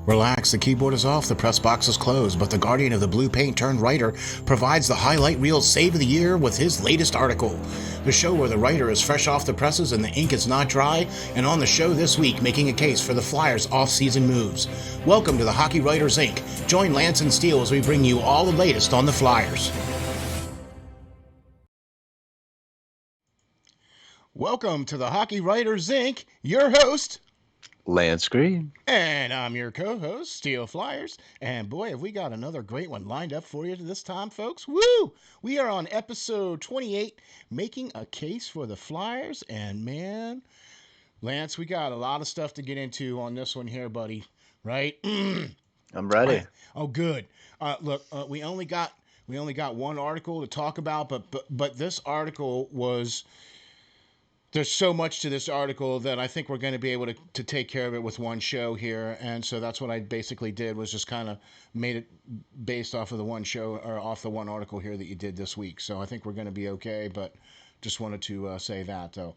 Relax, the keyboard is off, the press box is closed, but the guardian of the blue paint turned writer provides the highlight reel save of the year with his latest article. The show where the writer is fresh off the presses and the ink is not dry, and on the show this week making a case for the Flyers off-season moves. Welcome to the Hockey Writers Inc. Join Lance and Steele as we bring you all the latest on the Flyers. Welcome to the Hockey Writers Inc. Your host, Lance Green. And I'm your co-host, SteelFlyers. And boy, have we got another great one lined up for you this time, folks. Woo! We are on episode 28, making a case for the Flyers. And man, Lance, we got a lot of stuff to get into on this one here, buddy. Right? I'm ready. Oh, good. Look, we only got one article to talk about, but this article was. There's so much to this article that I think we're going to be able to take care of it with one show here. And so that's what I basically did, was just kind of made it based off of the one show, or off the one article here that you did this week. So I think we're going to be okay, but just wanted to say that, though.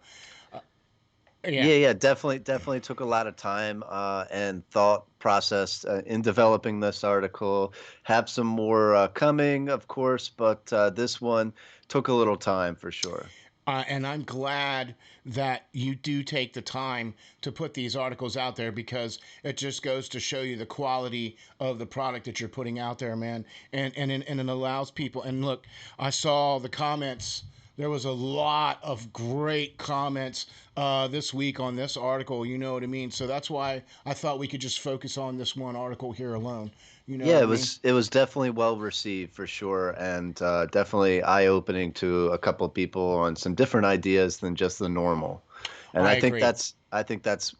Yeah, definitely took a lot of time and thought process in developing this article. Have some more coming, of course, but this one took a little time for sure. And I'm glad that you do take the time to put these articles out there, because it just goes to show you the quality of the product that you're putting out there, man. And it allows people. And look, I saw the comments. There was a lot of great comments this week on this article. You know what I mean? So that's why I thought we could just focus on this one article here alone. You know, yeah, it was definitely well received for sure, and definitely eye-opening to a couple of people on some different ideas than just the normal. And I think agree. that's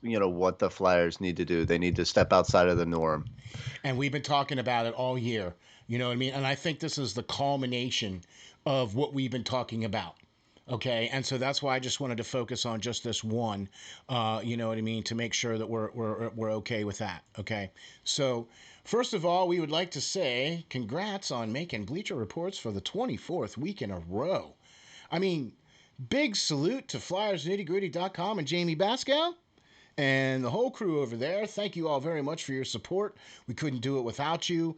what the Flyers need to do. They need to step outside of the norm. And we've been talking about it all year. You know what I mean? And I think this is the culmination of what we've been talking about. Okay, and so that's why I just wanted to focus on just this one, you know what I mean, to make sure that we're okay with that. Okay, so first of all, we would like to say congrats on making Bleacher Reports for the 24th week in a row. I mean, big salute to FlyersNittyGritty.com and Jamie Bascow and the whole crew over there. Thank you all very much for your support. We couldn't do it without you.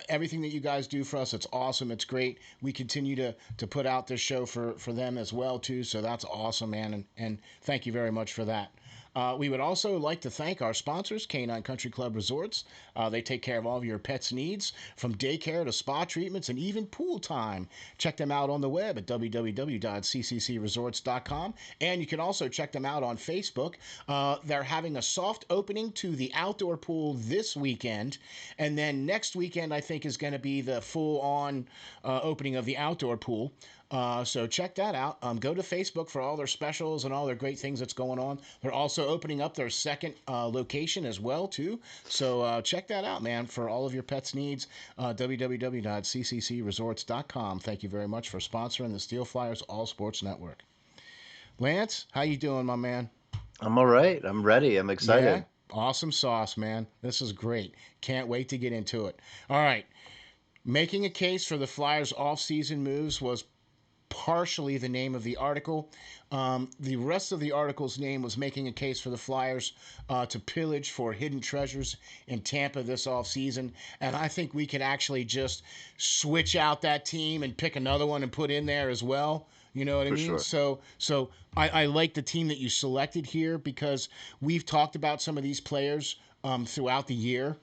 Everything that you guys do for us, it's awesome. It's great. We continue to put out this show for them as well, too. So that's awesome, man. And thank you very much for that. We would also like to thank our sponsors, Canine Country Club Resorts. They take care of all of your pets' needs, from daycare to spa treatments and even pool time. Check them out on the web at www.cccresorts.com. And you can also check them out on Facebook. They're having a soft opening to the outdoor pool this weekend. And then next weekend, I think, is going to be the full-on opening of the outdoor pool. So check that out. Go to Facebook for all their specials and all their great things that's going on. They're also opening up their second location as well, too. So check that out, man, for all of your pets' needs. www.cccresorts.com. Thank you very much for sponsoring the SteelFlyers All Sports Network. Lance, how you doing, my man? I'm all right. I'm ready. I'm excited. Yeah? Awesome sauce, man. This is great. Can't wait to get into it. All right. Making a case for the Flyers off-season moves was partially the name of the article. The rest of the article's name was making a case for the Flyers to pillage for hidden treasures in Tampa this offseason. And I think we could actually just switch out that team and pick another one and put in there as well. You know what I mean? Sure. So I like the team that you selected here, because we've talked about some of these players throughout the year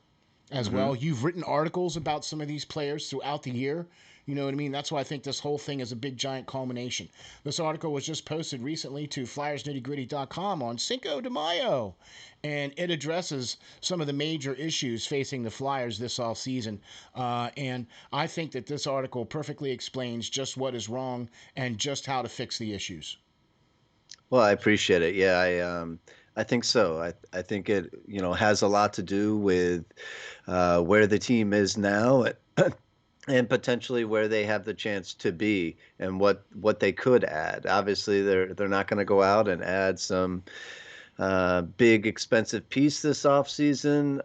as well. You've written articles about some of these players throughout the year. You know what I mean? That's why I think this whole thing is a big, giant culmination. This article was just posted recently to FlyersNittyGritty.com on Cinco De Mayo, and it addresses some of the major issues facing the Flyers this offseason. And I think that this article perfectly explains just what is wrong and just how to fix the issues. Well, I appreciate it. Yeah, I think so. I think it has a lot to do with where the team is now. And potentially where they have the chance to be, and what they could add. Obviously, they're not going to go out and add some big expensive piece this offseason.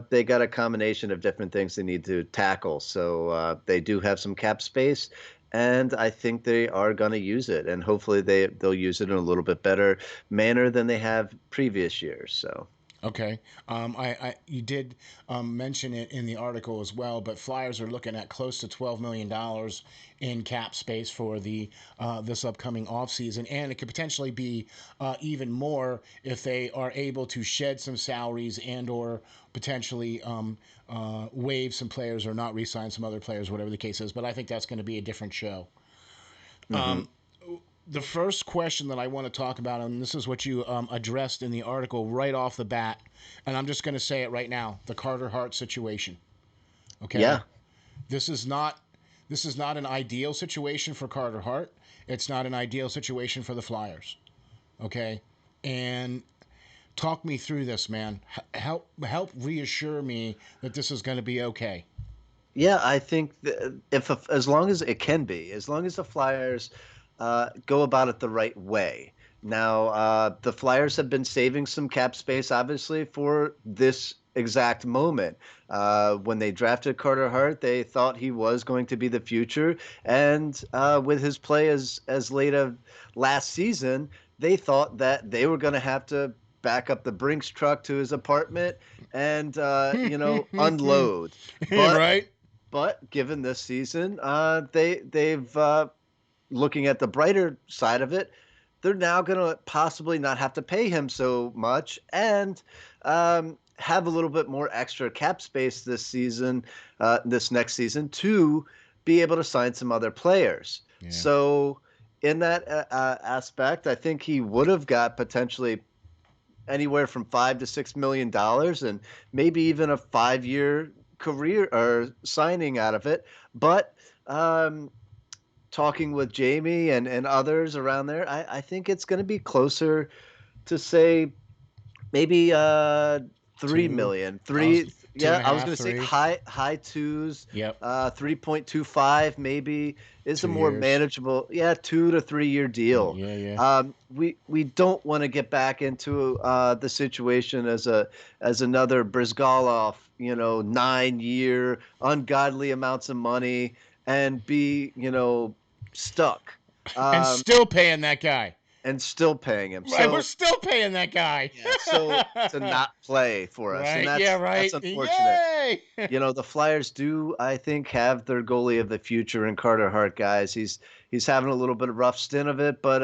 They got a combination of different things they need to tackle. So they do have some cap space, and I think they are going to use it. And hopefully they'll use it in a little bit better manner than they have previous years. So Okay. You did mention it in the article as well, but Flyers are looking at close to $12 million in cap space for the this upcoming offseason, and it could potentially be even more if they are able to shed some salaries and or potentially waive some players or not re-sign some other players, whatever the case is. But I think that's going to be a different show. Hmm. The first question that I want to talk about, and this is what you addressed in the article right off the bat, and I'm just going to say it right now: the Carter Hart situation. Okay, Yeah. this is not this is not an ideal situation for Carter Hart. It's not an ideal situation for the Flyers. Okay, and talk me through this, man. Help reassure me that this is going to be okay. Yeah, I think that if as long as it can be, as long as the Flyers go about it the right way. Now, the Flyers have been saving some cap space, obviously, for this exact moment. When they drafted Carter Hart, they thought he was going to be the future, and with his play as late of last season, they thought that they were going to have to back up the Brinks truck to his apartment and unload. But Right? given this season, they've looking at the brighter side of it, they're now going to possibly not have to pay him so much and have a little bit more extra cap space this season, this next season, to be able to sign some other players. Yeah. So, in that aspect, I think he would have got potentially anywhere from $5 to $6 million and maybe even a 5 year career or signing out of it. But um, talking with Jamie and others around there, I think it's going to be closer to say maybe 3 Two. million. I was two and Yeah, a I was half, going to say three. high twos, Yep. 3.25 maybe is a Two more years. manageable, yeah, 2 to 3 year deal. Yeah, yeah. We don't want to get back into the situation as another Brizgalov, 9 year ungodly amounts of money and be, stuck. And Um, still paying that guy. and still paying him. Right, we're So still paying that guy. yeah, so to not play for us, and Right, yeah, that's right. unfortunate. Yay! The Flyers do, I think, have their goalie of the future in Carter Hart, guys. He's having a little bit of rough stint of it, but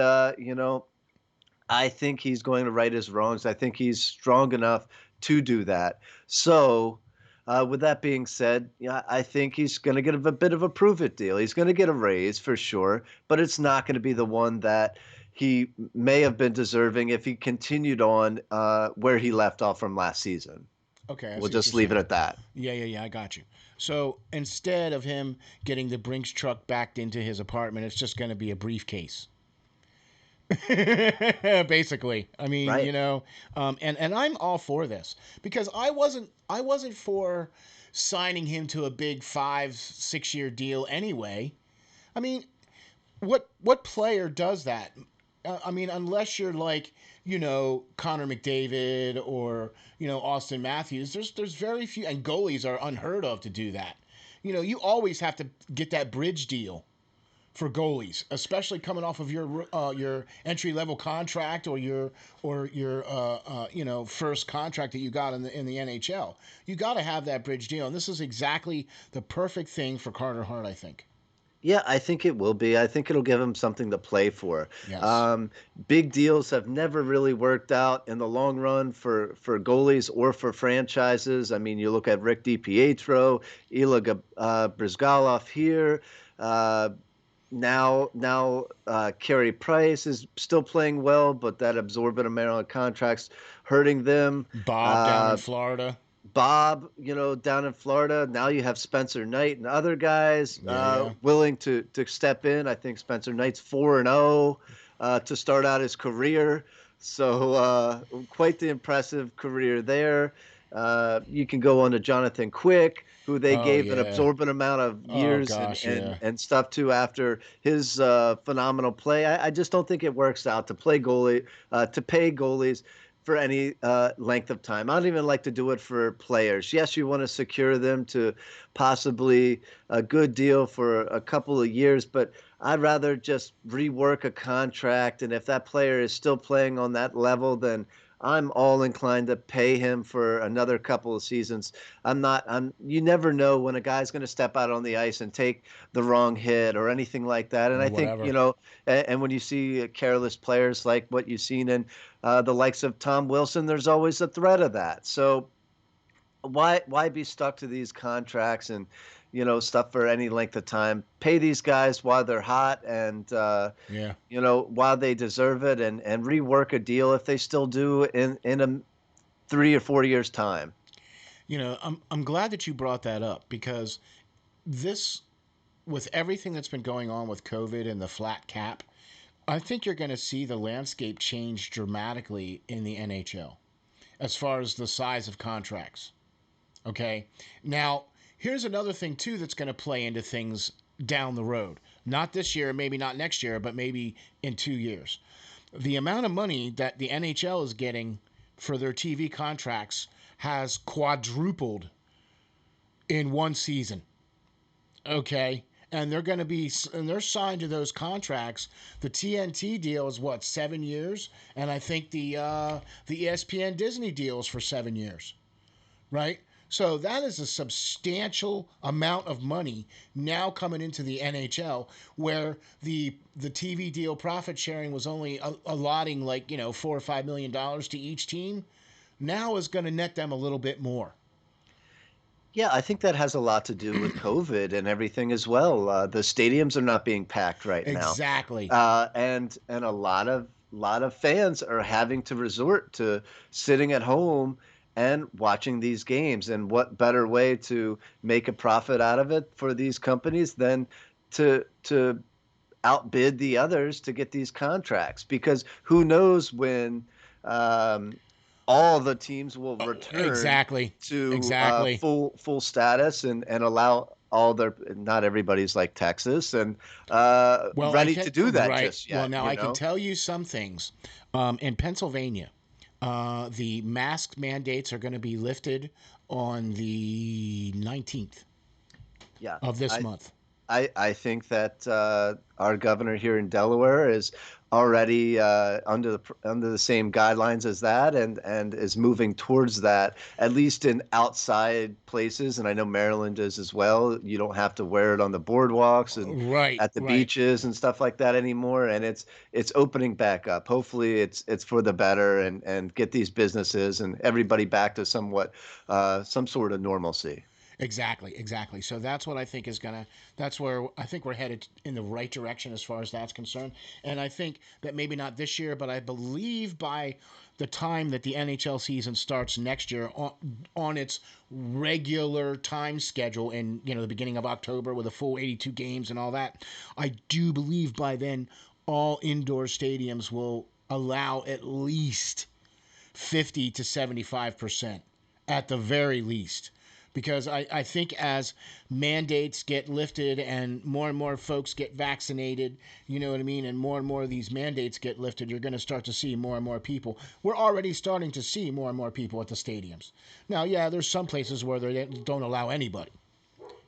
I think he's going to right his wrongs. I think he's strong enough to do that. So, with that being said, yeah, I think he's going to get a bit of a prove it deal. He's going to get a raise for sure, but it's not going to be the one that he may have been deserving if he continued on where he left off from last season. Okay, I We'll see what you're just leave it saying. at that. Yeah, yeah, yeah, I got you. So instead of him getting the Brinks truck backed into his apartment, it's just going to be a briefcase. Basically, I mean, Right. and I'm all for this because I wasn't for signing him to a big 5 6 year deal anyway. I mean, what player does that? I mean, unless you're like Connor McDavid or Austin Matthews, there's very few, and goalies are unheard of to do that. You always have to get that bridge deal for goalies, especially coming off of your entry level contract or your first contract that you got in the NHL. You got to have that bridge deal, and this is exactly the perfect thing for Carter Hart, I think. Yeah, I think it will be. I think it'll give him something to play for. Yes. Um, Big deals have never really worked out in the long run for goalies or for franchises. I mean, you look at Rick DiPietro, Brizgalov here. Uh, now, Carey Price is still playing well, but that absorbent amount of contracts hurting them. Bob down in Uh, Florida. Bob, down in Florida. Now you have Spencer Knight and other guys Yeah, yeah. willing to step in. I think Spencer Knight's 4-0 to start out his career. So quite the impressive career there. You can go on to Jonathan Quick, who they Oh gave an yeah. absorbent amount of Oh years and gosh, and yeah. and stuff to after his phenomenal play. I just don't think it works out to pay goalies for any length of time. I don't even like to do it for players. Yes, you want to secure them to possibly a good deal for a couple of years, but I'd rather just rework a contract. And if that player is still playing on that level, then I'm all inclined to pay him for another couple of seasons. I'm not. I'm. You never know when a guy's going to step out on the ice and take the wrong hit or anything like that. And or I think whatever. and when you see careless players like what you've seen in the likes of Tom Wilson, there's always a threat of that. So why be stuck to these contracts and stuff for any length of time? Pay these guys while they're hot and Yeah. while they deserve it, and rework a deal if they still do in a 3 or 4 years time. I'm glad that you brought that up because this, with everything that's been going on with COVID and the flat cap, I think you're going to see the landscape change dramatically in the NHL as far as the size of contracts. Okay. Now, here's another thing, too, that's going to play into things down the road. Not this year, maybe not next year, but maybe in 2 years. The amount of money that the NHL is getting for their TV contracts has quadrupled in one season. Okay. And they're signed to those contracts. The TNT deal is what, 7 years? And I think the ESPN Disney deal is for 7 years, right? So that is a substantial amount of money now coming into the NHL, where the TV deal profit sharing was only allotting like $4 or $5 million to each team. Now is going to net them a little bit more. Yeah, I think that has a lot to do with COVID and everything as well. The stadiums are not being packed right now, Exactly. and a lot of fans are having to resort to sitting at home and watching these games. And what better way to make a profit out of it for these companies than to outbid the others to get these contracts? Because who knows when um, all the teams will return Exactly. to Exactly. full status and allow all their, not everybody's like Texas and Well, I ready to can do that right. just Well, yet, now I can tell you some things. In Pennsylvania, the mask mandates are going to be lifted on the 19th Yeah, of this I month. I think that our governor here in Delaware is already under the same guidelines as that, and is moving towards that, at least in outside places. And I know Maryland is as well. You don't have to wear it on the boardwalks and Right, at the right. beaches and stuff like that anymore. And it's opening back up. Hopefully, it's for the better, and get these businesses and everybody back to somewhat some sort of normalcy. Exactly, exactly. So that's what I think is gonna. That's where I think we're headed in the right direction as far as that's concerned. And I think that maybe not this year, but I believe by the time that the NHL season starts next year on its regular time schedule in the beginning of October with a full 82 games and all that, I do believe by then all indoor stadiums will allow at least 50 to 75% at the very least. Because I think as mandates get lifted and more folks get vaccinated, you know what I mean, and more of these mandates get lifted, you're going to start to see more and more people. We're already starting to see more and more people at the stadiums. Now, yeah, there's some places where they don't allow anybody.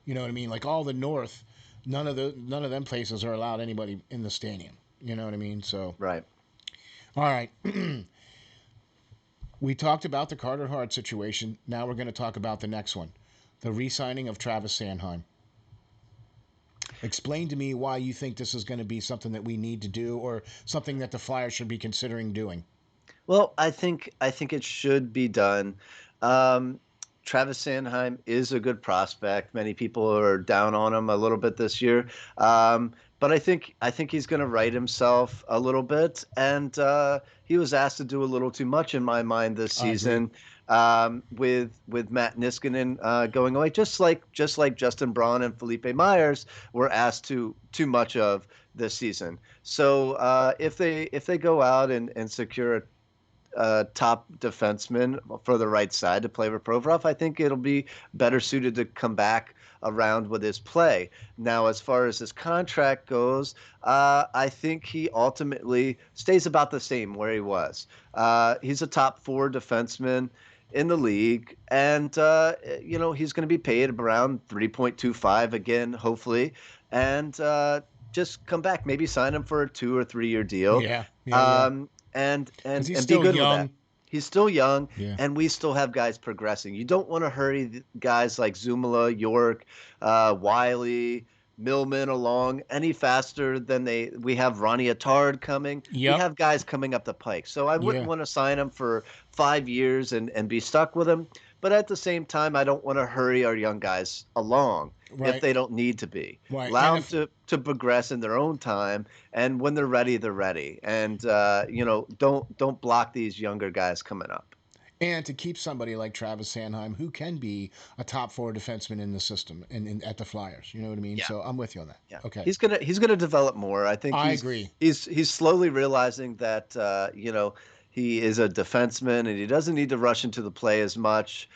You know what I mean? Like all the north, none of them places are allowed anybody in the stadium. You know what I mean? So, Right. all right. We talked about the Carter Hart situation. Now we're going to talk about the next one, the re signing of Travis Sanheim. Explain to me why you think this is going to be something that we need to do or something that the Flyers should be considering doing. Well, I think it should be done. Um, Travis Sanheim is a good prospect. Many people are down on him a little bit this year, but I think he's going to right himself a little bit. And he was asked to do a little too much in my mind this I agree. season, with Matt Niskanen going away, just like Justin Braun and Felipe Myers were asked to too much of this season. So if they go out and secure top defenseman for the right side to play with Provorov, I think it'll be better suited to come back around with his play. Now, as far as his contract goes, I think he ultimately stays about the same where he was. He's a top four defenseman in the league, and he's going to be paid around 3.25 again, hopefully, and just come back, maybe sign him for a 2 or 3 year deal, Yeah, yeah, yeah. and Because and he's and be still good with that. young. He's still young, Yeah. and we still have guys progressing. You don't want to hurry guys like Zumala, York, Wiley, Millman along any faster than we have Ronnie Attard coming. We Yep. have guys coming up the pike. So I wouldn't Yeah. want to sign him for 5 years and be stuck with him. But at the same time, I don't want to hurry our young guys along if Right. they don't need to be. Right. Allow And them if to progress in their own time, and when they're ready, they're ready. And don't block these younger guys coming up. and to keep somebody like Travis Sanheim, who can be a top four defenseman in the system and at the Flyers, you know what I mean? Yeah. So I'm with you on that. Yeah, Okay, he's gonna develop more. I think I he's agree. he's he's slowly realizing that he is a defenseman and he doesn't need to rush into the play as much.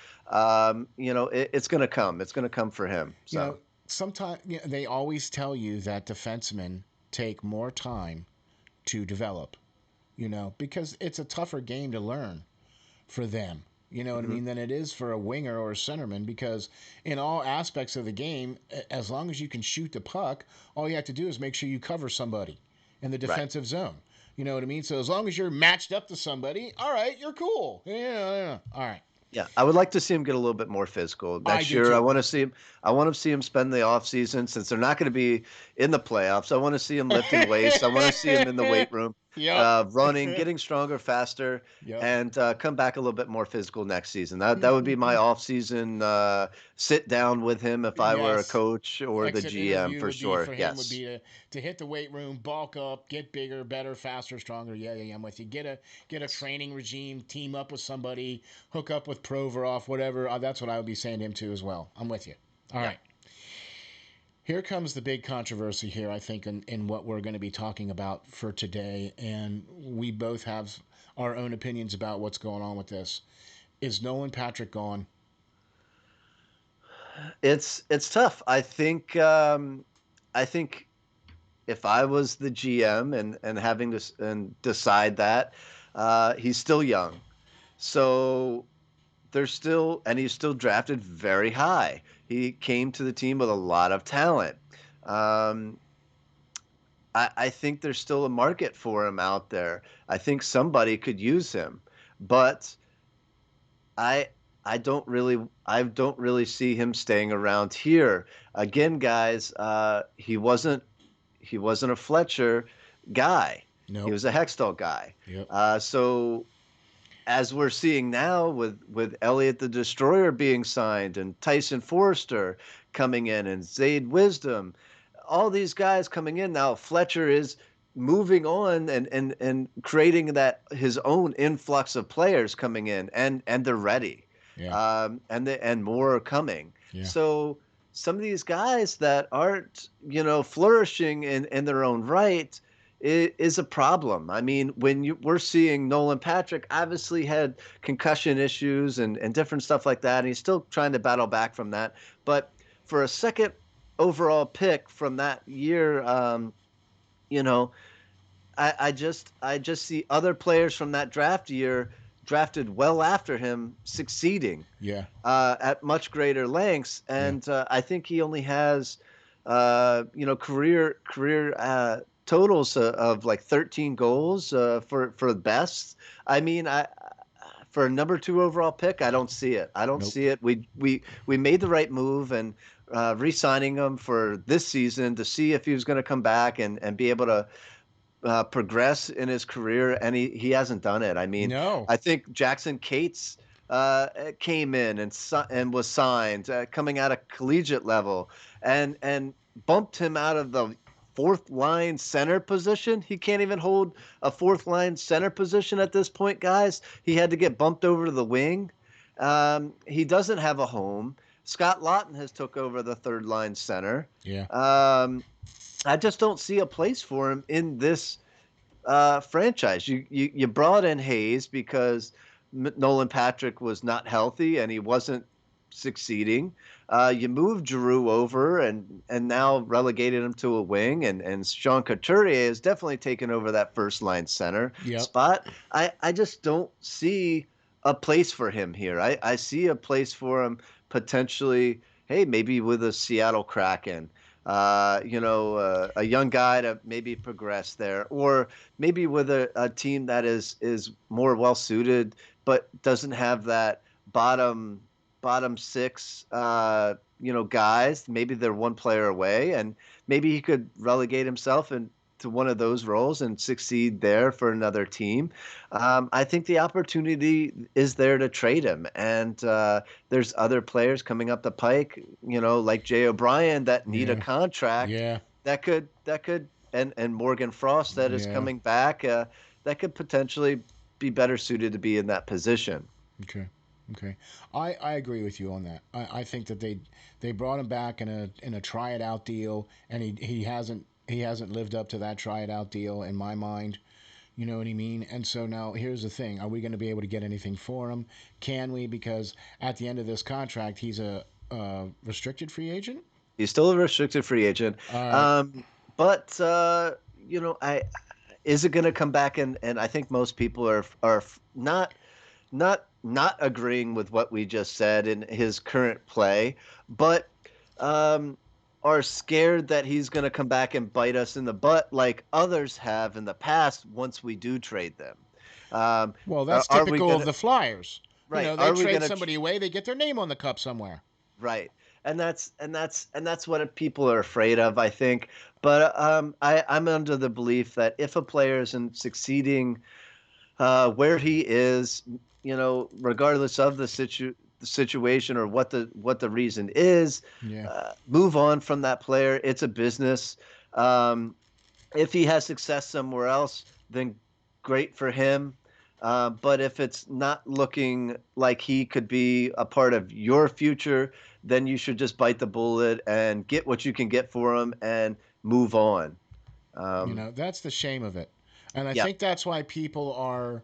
It's gonna come. It's gonna come for him. You know, So sometimes they always tell you that defensemen take more time to develop. Because it's a tougher game to learn for them. You know what I mhm, mean? Than it is for a winger or a centerman because in all aspects of the game, as long as you can shoot the puck, all you have to do is make sure you cover somebody in the right. defensive zone. You know what I mean? So as long as you're matched up to somebody, all right, you're cool. Yeah, yeah, yeah. All right. Yeah, I would like to see him get a little bit more physical I next do year. too. I want to see him spend the off season since they're not going to be in the playoffs. I want to see him lifting weights. I want to see him in the weight room, Yep. running, getting stronger, faster, Yep. and come back a little bit more physical next season. That would be my off season sit down with him if I were a Yes. coach or the Exit GM interview for would be sure. for him would Yes. be to hit the weight room, bulk up, get bigger, better, faster, stronger. Yeah, yeah, yeah. I'm with you. Get a training regime, team up with somebody, hook up with Provorov, whatever. That's what I would be saying to him too as well. I'm with you. All Yeah. right. Here comes the big controversy here, I think, in what we're going to be talking about for today. And we both have our own opinions about what's going on with this. Is Nolan Patrick gone? It's tough. I think if I was the GM and having to and decide that, he's still young. So he's still drafted very high. He came to the team with a lot of talent. Um, I think there's still a market for him out there. I think somebody could use him, but I I don't really see him staying around here. Again, guys, he wasn't a Fletcher guy. He Nope. was a Hextall guy. Yep. So as we're seeing now with Elliot the Destroyer being signed and Tyson Forrester coming in and Zayd Wisdom, all these guys coming in now, Fletcher is moving on and creating that his own influx of players coming in and they're ready. Yeah. And more are coming. Yeah. So some of these guys that aren't, flourishing in their own right is a problem. I mean, we're seeing Nolan Patrick obviously had concussion issues and different stuff like that, and he's still trying to battle back from that. But for a second overall pick from that year, you know, I just see other players from that draft year drafted well after him succeeding Yeah. at much greater lengths, Yeah. and I think he only has career totals of like 13 goals for the best. I mean, for a number two overall pick, I don't see it. I don't Nope. see it. We made the right move and re-signing him for this season to see if he was going to come back and be able to progress in his career, and he hasn't done it. I mean, No. I think Jackson Cates came in and was signed coming out of collegiate level and bumped him out of the fourth line center position. He can't even hold a fourth line center position at this point, guys. He had to get bumped over to the wing. He doesn't have a home. Scott Lawton has took over the third line center. Yeah. Um, I just don't see a place for him in this franchise. You brought in Hayes because Nolan Patrick was not healthy and he wasn't succeeding. You moved Giroux over and now relegated him to a wing, and Sean Couturier has definitely taken over that first line center Yep. spot. I just don't see a place for him here. I see a place for him potentially. Hey, maybe with a Seattle Kraken. a young guy to maybe progress there, or maybe with a team that is more well suited, but doesn't have that bottom six, guys. Maybe they're one player away, and maybe he could relegate himself into one of those roles and succeed there for another team. I think the opportunity is there to trade him, and there's other players coming up the pike, like Jay O'Brien that need a Yeah. contract Yeah. that could and Morgan Frost that is Yeah. coming back, that could potentially be better suited to be in that position. Okay. Okay. I agree with you on that. I think that they brought him back in a try it out deal, and he hasn't lived up to that try it out deal in my mind. You know what I mean? And so now here's the thing: are we going to be able to get anything for him? Can we? Because at the end of this contract, he's a restricted free agent. He's still a restricted free agent. All right. Um, but I is it going to come back? And I think most people are not agreeing with what we just said in his current play, but um, are scared that he's going to come back and bite us in the butt like others have in the past once we do trade them. Um, Well, are, that's are we typical going of to the Flyers. right? They Are we trade going to somebody away, they get their name on the cup somewhere. right? And that's what people are afraid of, I think. But I'm under the belief that if a player isn't succeeding where he is, regardless of the situation or what the reason is, Yeah. move on from that player. It's a business. Um, if he has success somewhere else, then great for him. But if it's not looking like he could be a part of your future, then you should just bite the bullet and get what you can get for him and move on. Um, That's the shame of it. And I yeah, think that's why people are,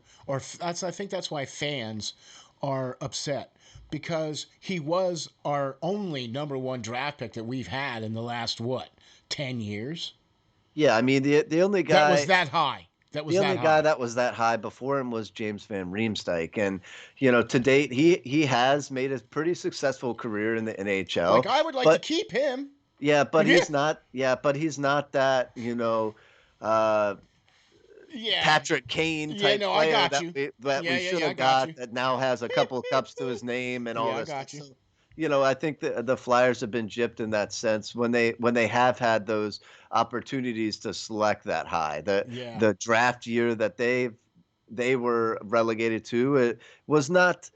I think that's why fans are upset because he was our only number one draft pick that we've had in the last, what, 10 years? yeah. I mean, the only That was guy that high. That was The that only guy high. that was that high before him was James Van Riemsdyk, and to date, he has made a pretty successful career in the Like, NHL. I would like to But keep him. yeah, but Yeah. he's not. Yeah, but he's not that uh, Yeah. Patrick Kane Yeah, type no, I player got that you. we Yeah, should I have got got you. that now has a couple of cups to his name and all Yeah, I this stuff. got you. So, I think the Flyers have been gypped in that sense when they have had those opportunities to select that high. The Yeah. the draft year that they were relegated to, it was not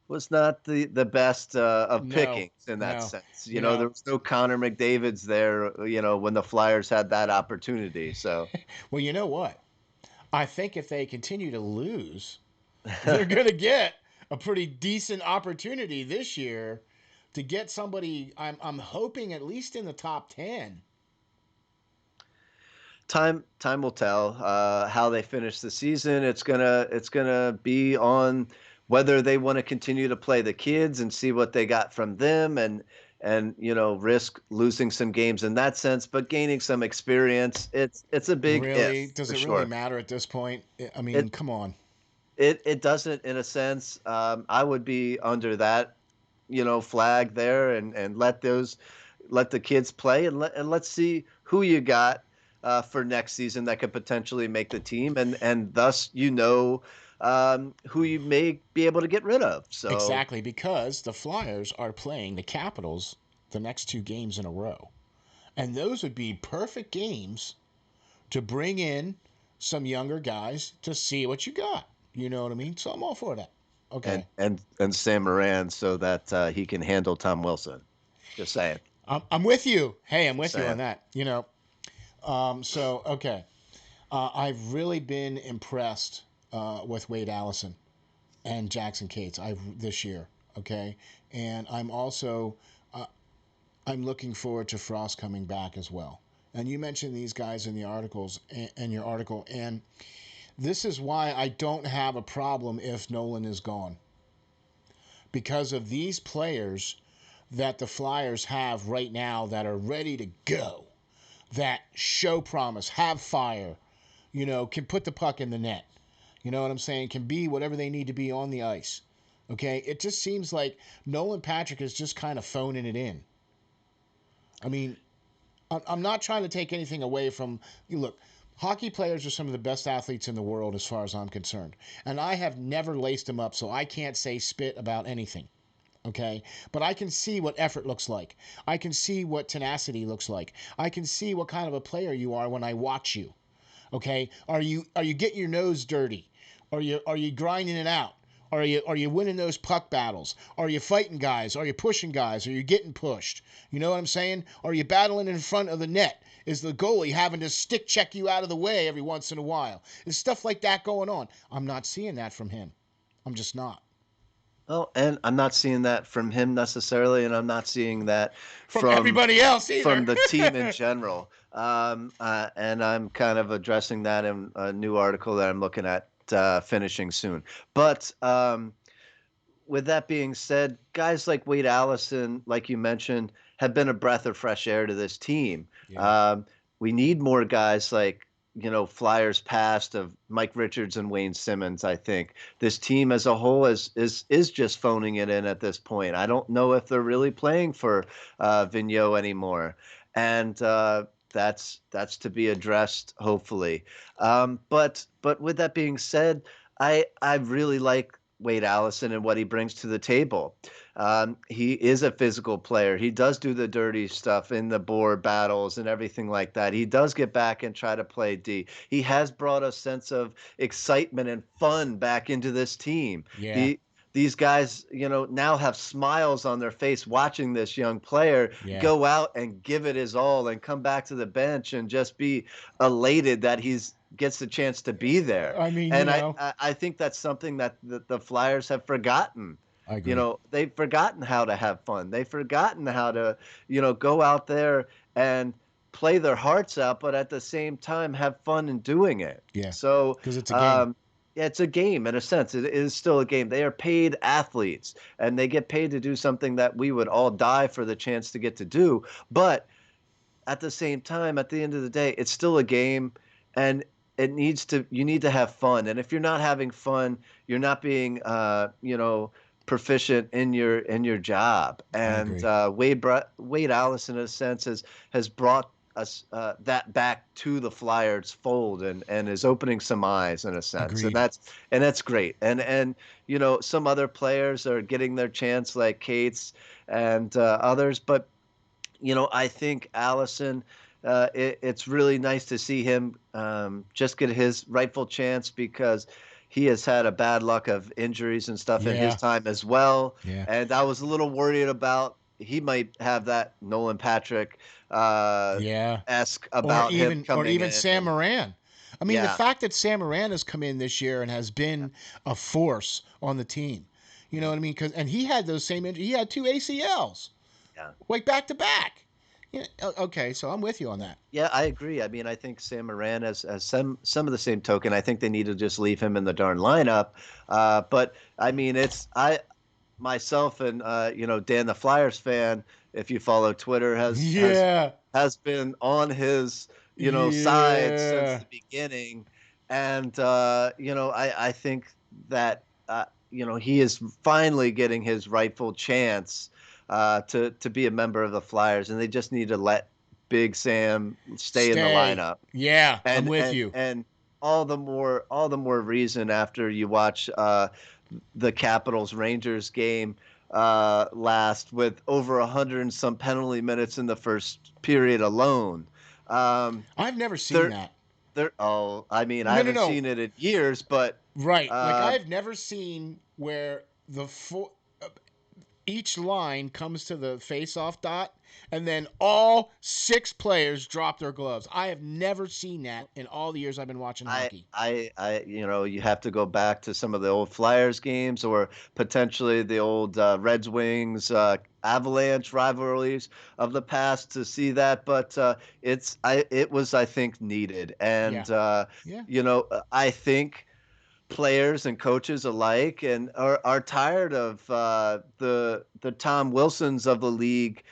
the best of No, pickings in that no. sense. You know, There was no Connor McDavid's there, when the Flyers had that opportunity. So well, you know what? I think if they continue to lose, they're going to get a pretty decent opportunity this year to get somebody. I'm hoping at least in the top 10. time will tell how they finish the season. It's gonna be on whether they want to continue to play the kids and see what they got from them, and risk losing some games in that sense, but gaining some experience. It's a big Really? if Does for it really sure. matter at this point? I mean, It come on. it doesn't in a sense. I would be under that flag there, and let the kids play, and let's see who you got for next season that could potentially make the team, and thus who you may be able to get rid of. So Exactly, because the Flyers are playing the Capitals the next two games in a row. And those would be perfect games to bring in some younger guys to see what you got. You know what I mean? So I'm all for that. and Okay. and Sam Moran so that he can handle Tom Wilson. Just saying, I'm with you. Hey, I'm just with you on saying. that. Okay. I've really been impressed with Wade Allison and Jackson Cates this year. Okay. And uh, I'm looking forward to Frost coming back as well. And you mentioned these guys in the articles and your article, and this is why I don't have a problem if Nolan is gone. Because of these players that the Flyers have right now that are ready to go, that show promise, have fire, can put the puck in the net. You know what I'm saying? Can be whatever they need to be on the ice. Okay? It just seems like Nolan Patrick is just kind of phoning it in. I mean, I'm not trying to take anything away from you. Look, hockey players are some of the best athletes in the world as far as I'm concerned. And I have never laced them up, so I can't say spit about anything. Okay, but I can see what effort looks like. I can see what tenacity looks like. I can see what kind of a player you are when I watch you. Okay, are you getting your nose dirty? Are you grinding it out? Are you winning those puck battles? Are you fighting guys? Are you pushing guys? Are you getting pushed? You know what I'm saying? Are you battling in front of the net? Is the goalie having to stick check you out of the way every once in a while? Is stuff like that going on? I'm not seeing that from him. I'm just not. Well, and I'm not seeing that from him necessarily, and I'm not seeing that From from everybody else either. the team in general. And I'm kind of addressing that in a new article that I'm looking at finishing soon. But with that being said, guys like Wade Allison, like you mentioned, have been a breath of fresh air to this team. Yeah, Um, we need more guys like, Flyers past of Mike Richards and Wayne Simmons. I think this team as a whole is just phoning it in at this point. I don't know if they're really playing for Vigneault anymore, and that's to be addressed hopefully. But with that being said, I really like Wade Allison and what he brings to the table. He is a physical player. He does do the dirty stuff in the board battles and everything like that. He does get back and try to play D. He has brought a sense of excitement and fun back into this team. yeah, These guys, now have smiles on their face watching this young player yeah. go out and give it his all and come back to the bench and just be elated that he's gets the chance to be there. I mean, And I think that's something that the Flyers have forgotten. I agree. They've forgotten how to have fun. They've forgotten how to, go out there and play their hearts out, but at the same time have fun in doing it. Yeah, So, because it's a game. yeah, it's a game in a sense. It is still a game. They are paid athletes, and they get paid to do something that we would all die for the chance to get to do. But at the same time, at the end of the day, it's still a game, and you need to have fun. And if you're not having fun, you're not being, proficient in your job. I And agree. Wade Allison, in a sense, has brought us that back to the Flyers fold, and is opening some eyes in a sense, and Agreed. that's great. And some other players are getting their chance, like Cates and others, but I think Allison, it's really nice to see him just get his rightful chance, because he has had a bad luck of injuries and stuff in his Yeah, time as well. yeah. And I was a little worried about he might have that Nolan Patrick Yeah. esque Or about him even or coming even in. Sam And Moran. I mean, the yeah, fact that Sam Moran has come in this year and has been a force on the team. You know what I mean? And he had those same injuries. He had two ACLs, yeah. like back to back. Yeah. Okay, so I'm with you on that. Yeah, I agree. I mean, I think Sam Moran has some of the same token. I think they need to just leave him in the darn lineup. But I mean, it's I myself and Dan the Flyers fan, if you follow Twitter, Yeah. has been on his side since Yeah. the beginning. And I think that he is finally getting his rightful chance to be a member of the Flyers, and they just need to let Big Sam stay in the Stay. lineup. Yeah, I'm and with and you. and all the more reason after you watch the Capitals Rangers game last, with over 100 and some penalty minutes in the first period alone. Um, I've never seen they're that. I mean, I No, no, haven't no. seen it in years, but Right. Like uh, I've never seen where each line comes to the face-off dot, and then all six players drop their gloves. I have never seen that in all the years I've been watching hockey. you have to go back to some of the old Flyers games, or potentially the old Reds Wings Avalanche rivalries of the past to see that. But it was, I think, needed. Yeah, And yeah. I think players and coaches alike and are tired of the Tom Wilsons of the league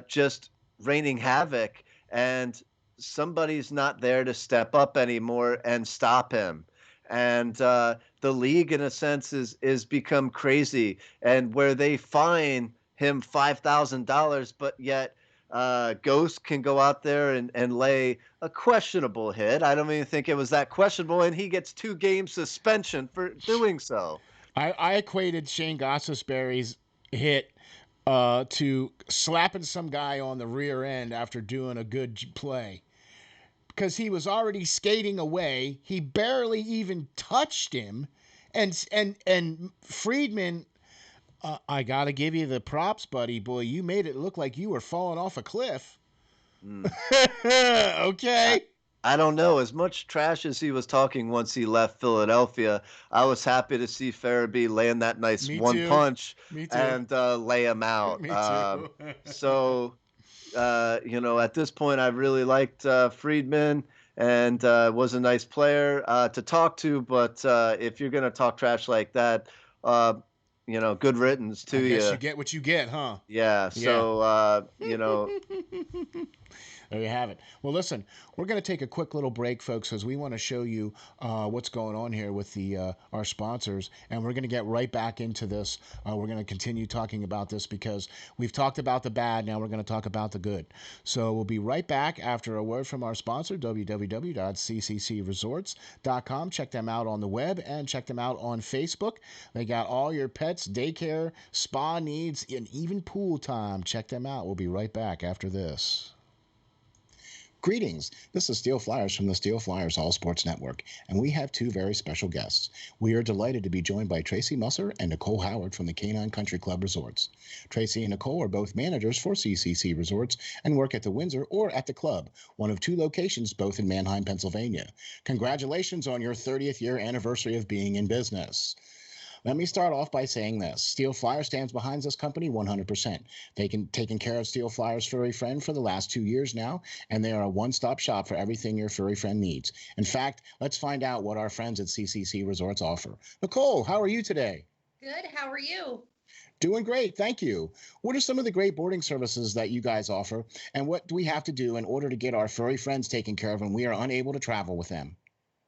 just raining havoc, and somebody's not there to step up anymore and stop him. And the league, in a sense, is become crazy, and where they fine him $5,000, but yet Ghost can go out there and lay a questionable hit. I don't even think it was that questionable, and he gets 2 game suspension for doing so. I equated Shane Gossesberry's hit to slapping some guy on the rear end after doing a good play because he was already skating away. He barely even touched him, and Friedman. I gotta give you the props, buddy boy. You made it look like you were falling off a cliff. Mm. I, Okay. I don't know. As much trash as he was talking once he left Philadelphia, I was happy to see Farabee land that nice Me one too. punch Me too. and lay him out. Me too. So, at this point, I really liked Friedman and was a nice player to talk to. But if you're going to talk trash like that, uh, good riddance to I guess you. you get what you get, huh? Yeah. Yeah. So, There you have it. Well, listen, we're going to take a quick little break, folks, because we want to show you what's going on here with the our sponsors, and we're going to get right back into this. We're going to continue talking about this because we've talked about the bad. Now we're going to talk about the good. So we'll be right back after a word from our sponsor, www.cccresorts.com. Check them out on the web and check them out on Facebook. They got all your pets, daycare, spa needs, and even pool time. Check them out. We'll be right back after this. Greetings. This is SteelFlyers from the SteelFlyers All Sports Network, and we have 2 very special guests. We are delighted to be joined by Tracy Musser and Nicole Howard from the Canine Country Club Resorts. Tracy and Nicole are both managers for CCC Resorts and work at the Windsor or at the club, one of 2 locations, both in Manheim, Pennsylvania. Congratulations on your 30th year anniversary of being in business. Let me start off by saying this. Steel Flyer stands behind this company 100%. They've taken care of Steel Flyer's furry friend for the last 2 years now, and they are a one-stop shop for everything your furry friend needs. In fact, let's find out what our friends at CCC Resorts offer. Nicole, how are you today? Good. How are you? Doing great, thank you. What are some of the great boarding services that you guys offer, and what do we have to do in order to get our furry friends taken care of when we are unable to travel with them?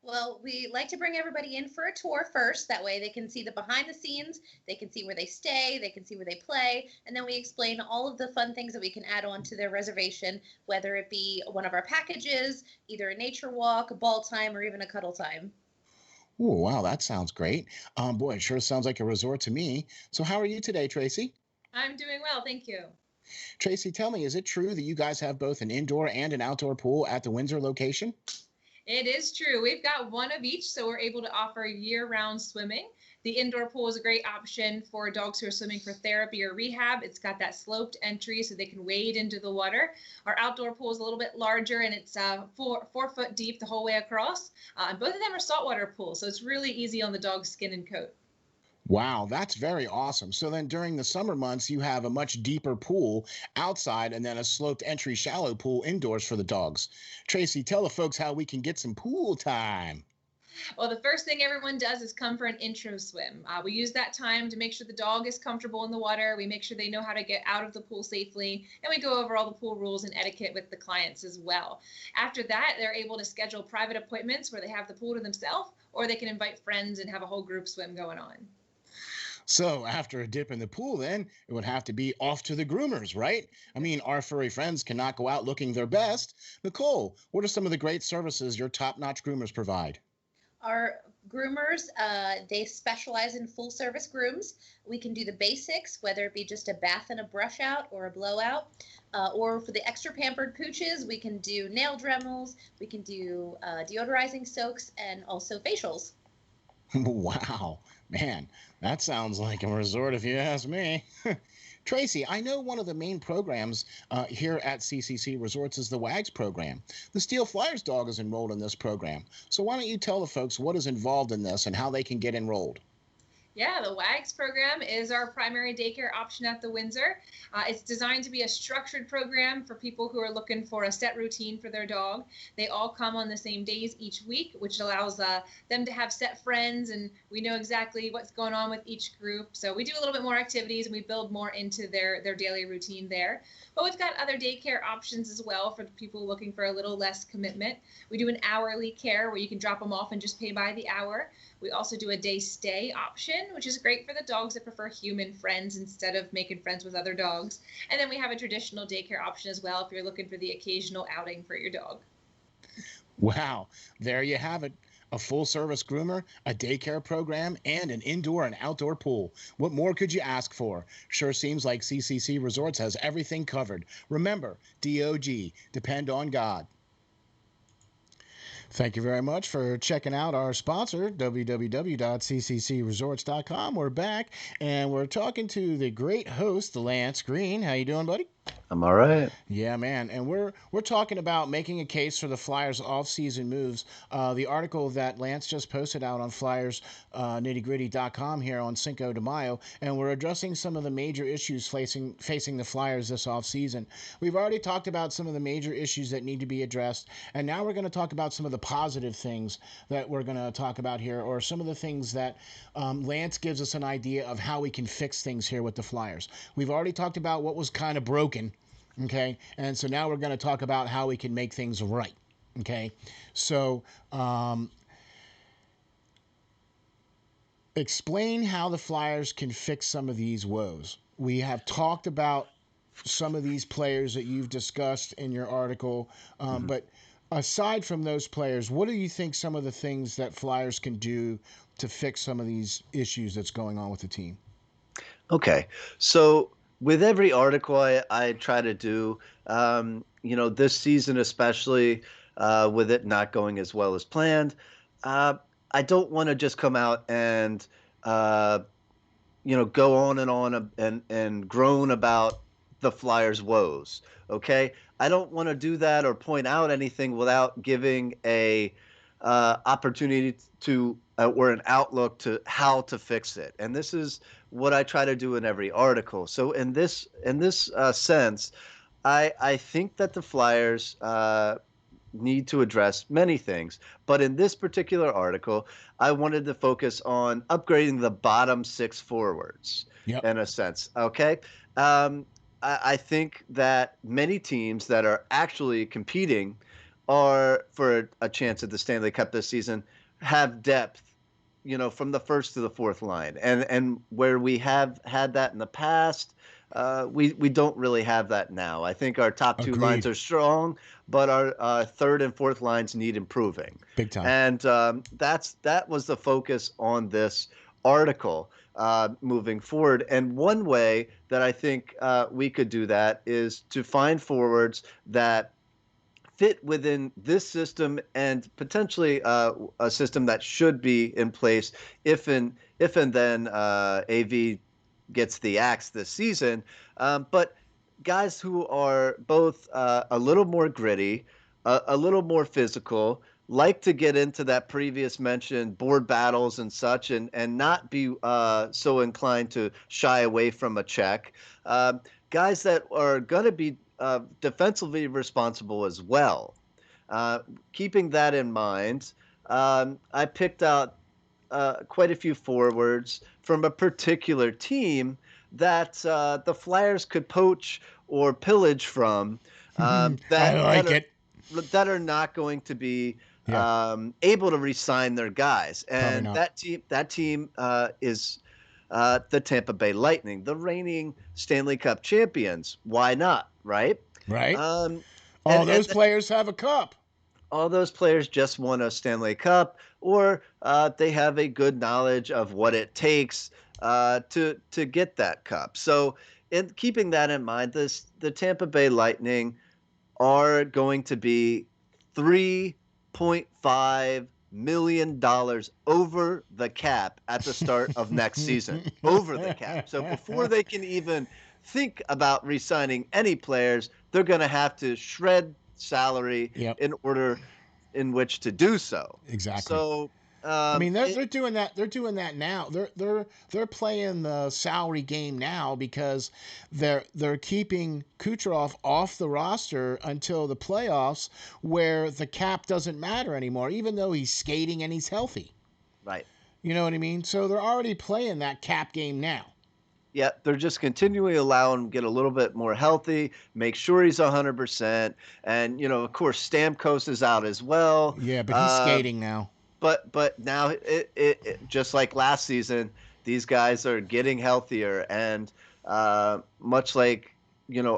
Well, we like to bring everybody in for a tour first. That way they can see the behind the scenes, they can see where they stay, they can see where they play, and then we explain all of the fun things that we can add on to their reservation, whether it be one of our packages, either a nature walk, a ball time, or even a cuddle time. Oh, wow, that sounds great. Boy, it sure sounds like a resort to me. So how are you today, Tracy? I'm doing well, thank you. Tracy, tell me, is it true that you guys have both an indoor and an outdoor pool at the Windsor location? It is true. We've got one of each, so we're able to offer year-round swimming. The indoor pool is a great option for dogs who are swimming for therapy or rehab. It's got that sloped entry so they can wade into the water. Our outdoor pool is a little bit larger, and it's 4 foot deep the whole way across. And both of them are saltwater pools, so it's really easy on the dog's skin and coat. Wow, that's very awesome. So then during the summer months, you have a much deeper pool outside and then a sloped entry shallow pool indoors for the dogs. Tracy, tell the folks how we can get some pool time. Well, the first thing everyone does is come for an intro swim. We use that time to make sure the dog is comfortable in the water. We make sure they know how to get out of the pool safely, and we go over all the pool rules and etiquette with the clients as well. After that, they're able to schedule private appointments where they have the pool to themselves, or they can invite friends and have a whole group swim going on. So after a dip in the pool, then it would have to be off to the groomers, right? I mean, our furry friends cannot go out looking their best. Nicole, what are some of the great services your top-notch groomers provide? Our groomers, they specialize in full service grooms. We can do the basics, whether it be just a bath and a brush out or a blowout. Or for the extra pampered pooches, we can do nail dremels, we can do deodorizing soaks, and also facials. Wow, man, that sounds like a resort if you ask me. Tracy, I know one of the main programs here at CCC Resorts is the WAGS program. The Steel Flyers dog is enrolled in this program. So why don't you tell the folks what is involved in this and how they can get enrolled? Yeah, the WAGS program is our primary daycare option at the Windsor. It's designed to be a structured program for people who are looking for a set routine for their dog. They all come on the same days each week, which allows them to have set friends, and we know exactly what's going on with each group. So we do a little bit more activities, and we build more into their daily routine there. But we've got other daycare options as well for people looking for a little less commitment. We do an hourly care where you can drop them off and just pay by the hour. We also do a day stay option option, which is great for the dogs that prefer human friends instead of making friends with other dogs. And then we have a traditional daycare option as well if you're looking for the occasional outing for your dog. Wow, there you have it. A full service groomer, a daycare program, and an indoor and outdoor pool. What more could you ask for? Sure seems like CCC Resorts has everything covered. Remember, DOG, depend on God. Thank you very much for checking out our sponsor, www.cccresorts.com. We're back, and we're talking to the great host, Lance Green. How you doing, buddy? I'm all right. Yeah, man, and we're talking about making a case for the Flyers off-season moves. The article that Lance just posted out on Flyers nittygritty.com here on Cinco de Mayo, and we're addressing some of the major issues facing the Flyers this off-season. We've already talked about some of the major issues that need to be addressed, and now we're going to talk about some of the positive things that we're going to talk about here, or some of the things that Lance gives us an idea of how we can fix things here with the Flyers. We've already talked about what was kind of broken. Okay, and so now we're going to talk about how we can make things right. Okay, so explain how the Flyers can fix some of these woes. We have talked about some of these players that you've discussed in your article, but aside from those players, what do you think some of the things that Flyers can do to fix some of these issues that's going on with the team? Okay, so with every article I try to do, this season especially, with it not going as well as planned, I don't want to just come out and, go on and groan about the Flyers' woes. Okay, I don't want to do that or point out anything without giving a opportunity to or an outlook to how to fix it. And this is what I try to do in every article. So in this sense, I think that the Flyers need to address many things. But in this particular article, I wanted to focus on upgrading the bottom six forwards. Yep. In a sense. Okay. I think that many teams that are actually competing are for a chance at the Stanley Cup this season have depth, from the first to the fourth line. And where we have had that in the past, we don't really have that now. I think our top two lines Agreed. are strong, but our third and fourth lines need improving. Big time. And that was the focus on this article moving forward. And one way that I think we could do that is to find forwards that fit within this system and potentially a system that should be in place if and then AV gets the axe this season. But guys who are both a little more gritty, a little more physical, like to get into that previous mentioned board battles and such, and not be so inclined to shy away from a check. Guys that are going to be defensively responsible as well. Keeping that in mind, I picked out quite a few forwards from a particular team that the Flyers could poach or pillage from. I like it. That are not going to be able to re-sign their guys, and that team is the Tampa Bay Lightning, the reigning Stanley Cup champions. Why not, right? Right. All those players have a cup. All those players just won a Stanley Cup, or they have a good knowledge of what it takes to get that cup. So, in keeping that in mind, the Tampa Bay Lightning are going to be $3.5 million over the cap at the start of next season. Over the cap. So before they can even think about re-signing any players, they're going to have to shred salary in order in which to do so. Exactly. So I mean, they're doing that. They're doing that now. They're playing the salary game now because they're keeping Kucherov off the roster until the playoffs, where the cap doesn't matter anymore, even though he's skating and he's healthy. Right. You know what I mean? So they're already playing that cap game now. Yeah, they're just continually allowing him to get a little bit more healthy, make sure he's 100%. And, of course, Stamkos is out as well. Yeah, but he's skating now. But now, it just like last season, These guys are getting healthier, and much like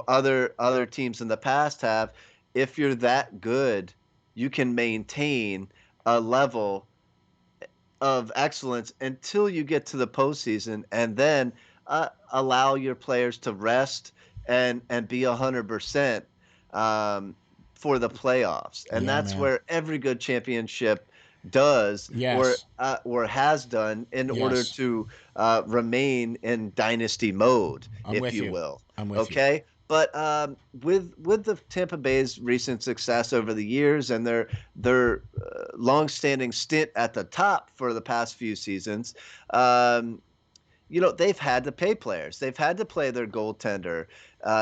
other teams in the past have, if you're that good, you can maintain a level of excellence until you get to the postseason, and then allow your players to rest and be 100% um, for the playoffs. And Yeah, that's man. where every good championship does Yes. or has done in order Yes. to remain in dynasty mode, I'm if with you you. will. I'm with you. Okay. But with the Tampa Bay's recent success over the years and their long-standing stint at the top for the past few seasons, um, they've had to pay players. They've had to play their goaltender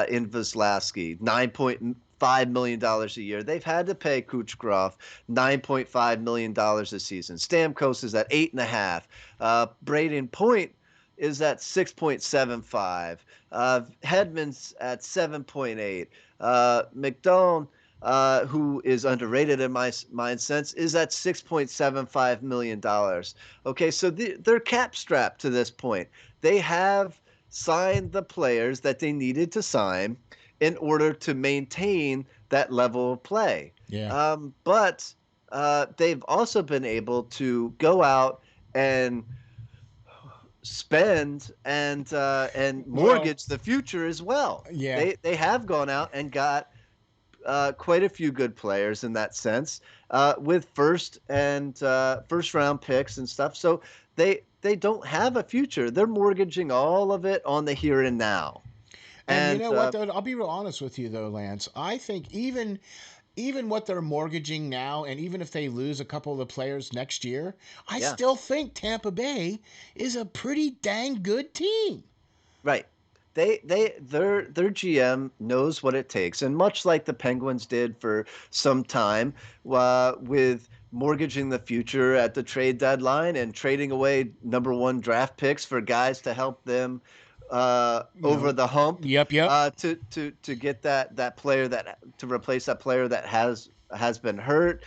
in Vasilevsky, $9.5 million a year. They've had to pay Kucherov $9.5 million a season. Stamkos is at 8.5. Braden Point is at 6.75. Hedman's at 7.8. McDonald, who is underrated in my sense, is at $6.75 million. Okay, so they're cap strapped to this point. They have signed the players that they needed to sign in order to maintain that level of play. Yeah. But they've also been able to go out and spend and Well, mortgage the future as well. yeah. They have gone out and got quite a few good players in that sense, with first round picks and stuff. So they don't have a future. They're mortgaging all of it on the here and now. And you And know what, though? I'll be real honest with you, though, Lance. I think even what they're mortgaging now, and even if they lose a couple of the players next year, I yeah, still think Tampa Bay is a pretty dang good team. right. Their GM knows what it takes, and much like the Penguins did for some time, with mortgaging the future at the trade deadline and trading away number one draft picks for guys to help them You over know, the hump, yep. to get that player that to replace that player that has been hurt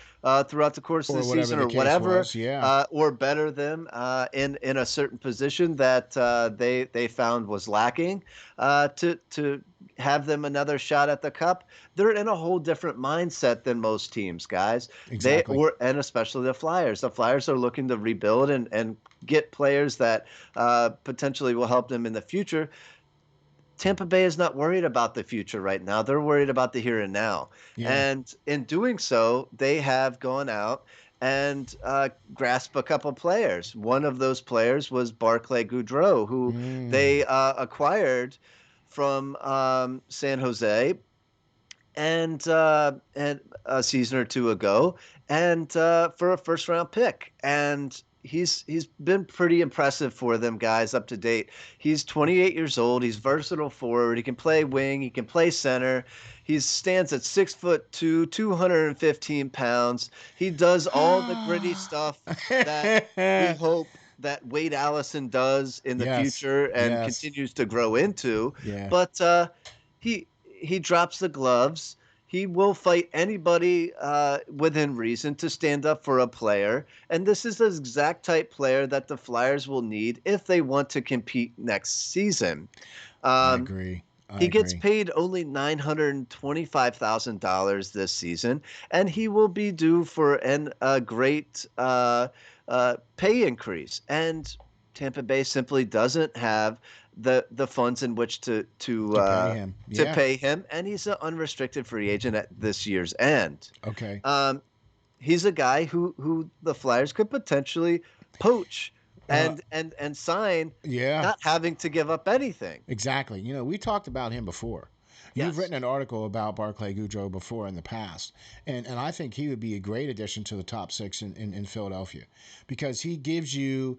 throughout the course of Or the whatever season the or case whatever, was. Yeah. or better them in a certain position that they found was lacking, to have them another shot at the cup. They're in a whole different mindset than most teams, guys. Exactly. And especially the Flyers. The Flyers are looking to rebuild and get players that potentially will help them in the future. Tampa Bay is not worried about the future right now. They're worried about the here and now. Yeah. And in doing so, they have gone out and grasped a couple players. One of those players was Barclay Goodrow, who Mm. they acquired from San Jose and a season or two ago, and for a first round pick. And he's been pretty impressive for them guys up to date. He's 28 years old. He's versatile forward. He can play wing. He can play center. He stands at 6'2", 215 pounds. He does all the gritty stuff that we hope that Wade Allison does in the Yes. future and Yes. continues to grow into. Yeah. But he drops the gloves. He will fight anybody within reason to stand up for a player. And this is the exact type player that the Flyers will need if they want to compete next season. I Um, agree. I he gets agree. paid only $925,000 this season, and he will be due for a great pay increase. And Tampa Bay simply doesn't have the funds in which To pay him. to Yeah. pay him, and he's an unrestricted free agent at this year's end. Okay. Um, he's a guy who the Flyers could potentially poach Uh, and sign, yeah. not having to give up anything. Exactly. You know, we talked about him before. You've Yes. written an article about Barclay Goodrow before in the past, and I think he would be a great addition to the top six in Philadelphia, because he gives you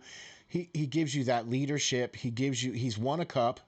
that leadership. He's won a cup.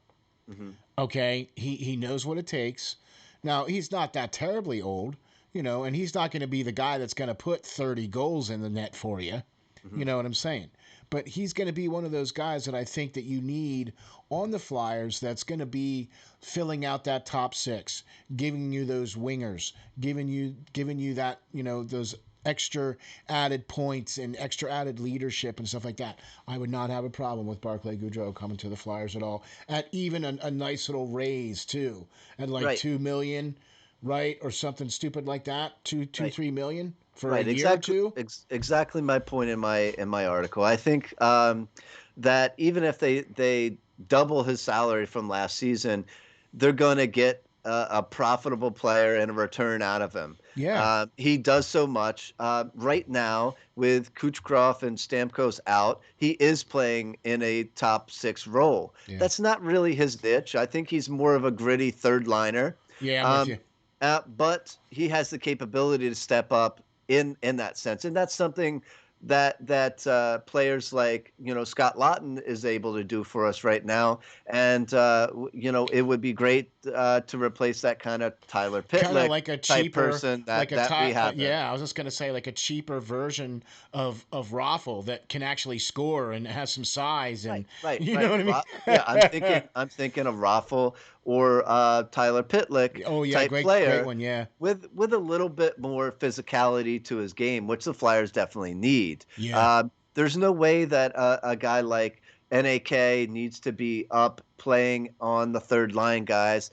Hmm. Okay, he knows what it takes. Now he's not that terribly old, you know, and he's not going to be the guy that's going to put 30 goals in the net for you. Hmm. You know what I'm saying? But he's going to be one of those guys that I think that you need on the Flyers, that's going to be filling out that top six, giving you those wingers, giving you that, you know, those extra added points and extra added leadership and stuff like that, I would not have a problem with Barclay Goodrow coming to the Flyers at all. At even a nice little raise too, at like Right. 2 million, right, or something stupid like that, Right. 3 million for a Right, year or exactly, two. exactly my point in my article. I think that even if they double his salary from last season, they're going to get a profitable player and a return out of him. Yeah, He does so much right now with Kucherov and Stamkos out. He is playing in a top six role. yeah, That's not really his niche. I think he's more of a gritty third liner. yeah. I'm with Um, you. but he has the capability to step up in that sense, and that's something that players like Scott Lawton is able to do for us right now. And it would be great to replace that kind of Tyler Kind of Pitlick like a type cheaper, person like that we haven't. yeah, I was just gonna say like a cheaper version of Raffle that can actually score and has some size Right, and right, you know right. what I mean. Yeah, I'm thinking of Raffle or Tyler Pitlick Oh yeah, type great player one, yeah, with a little bit more physicality to his game, which the Flyers definitely need. yeah. There's no way that a guy like NAK needs to be up playing on the third line, guys.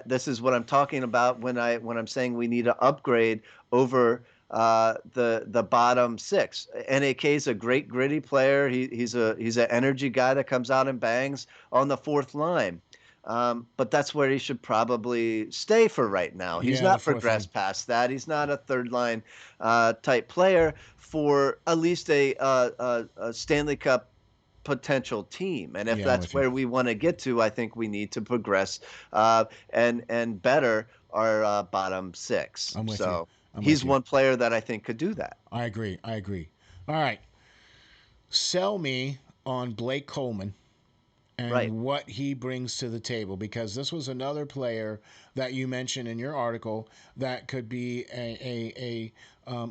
This is what I'm talking about when I'm saying we need to upgrade over the bottom six. NAK is a great gritty player. He's an energy guy that comes out and bangs on the fourth line. But that's where he should probably stay for right now. He's Yeah, the not fourth line. progressed past that. He's not a third line type player for at least a Stanley Cup potential team. And if Yeah, I'm that's with you. where we want to get to, I think we need to progress and better our bottom six. I'm with you. So I'm with he's you. one player that I think could do that. I agree. I agree. All right, sell me on Blake Coleman Right. and what he brings to the table because this was another player that you mentioned in your article that could be a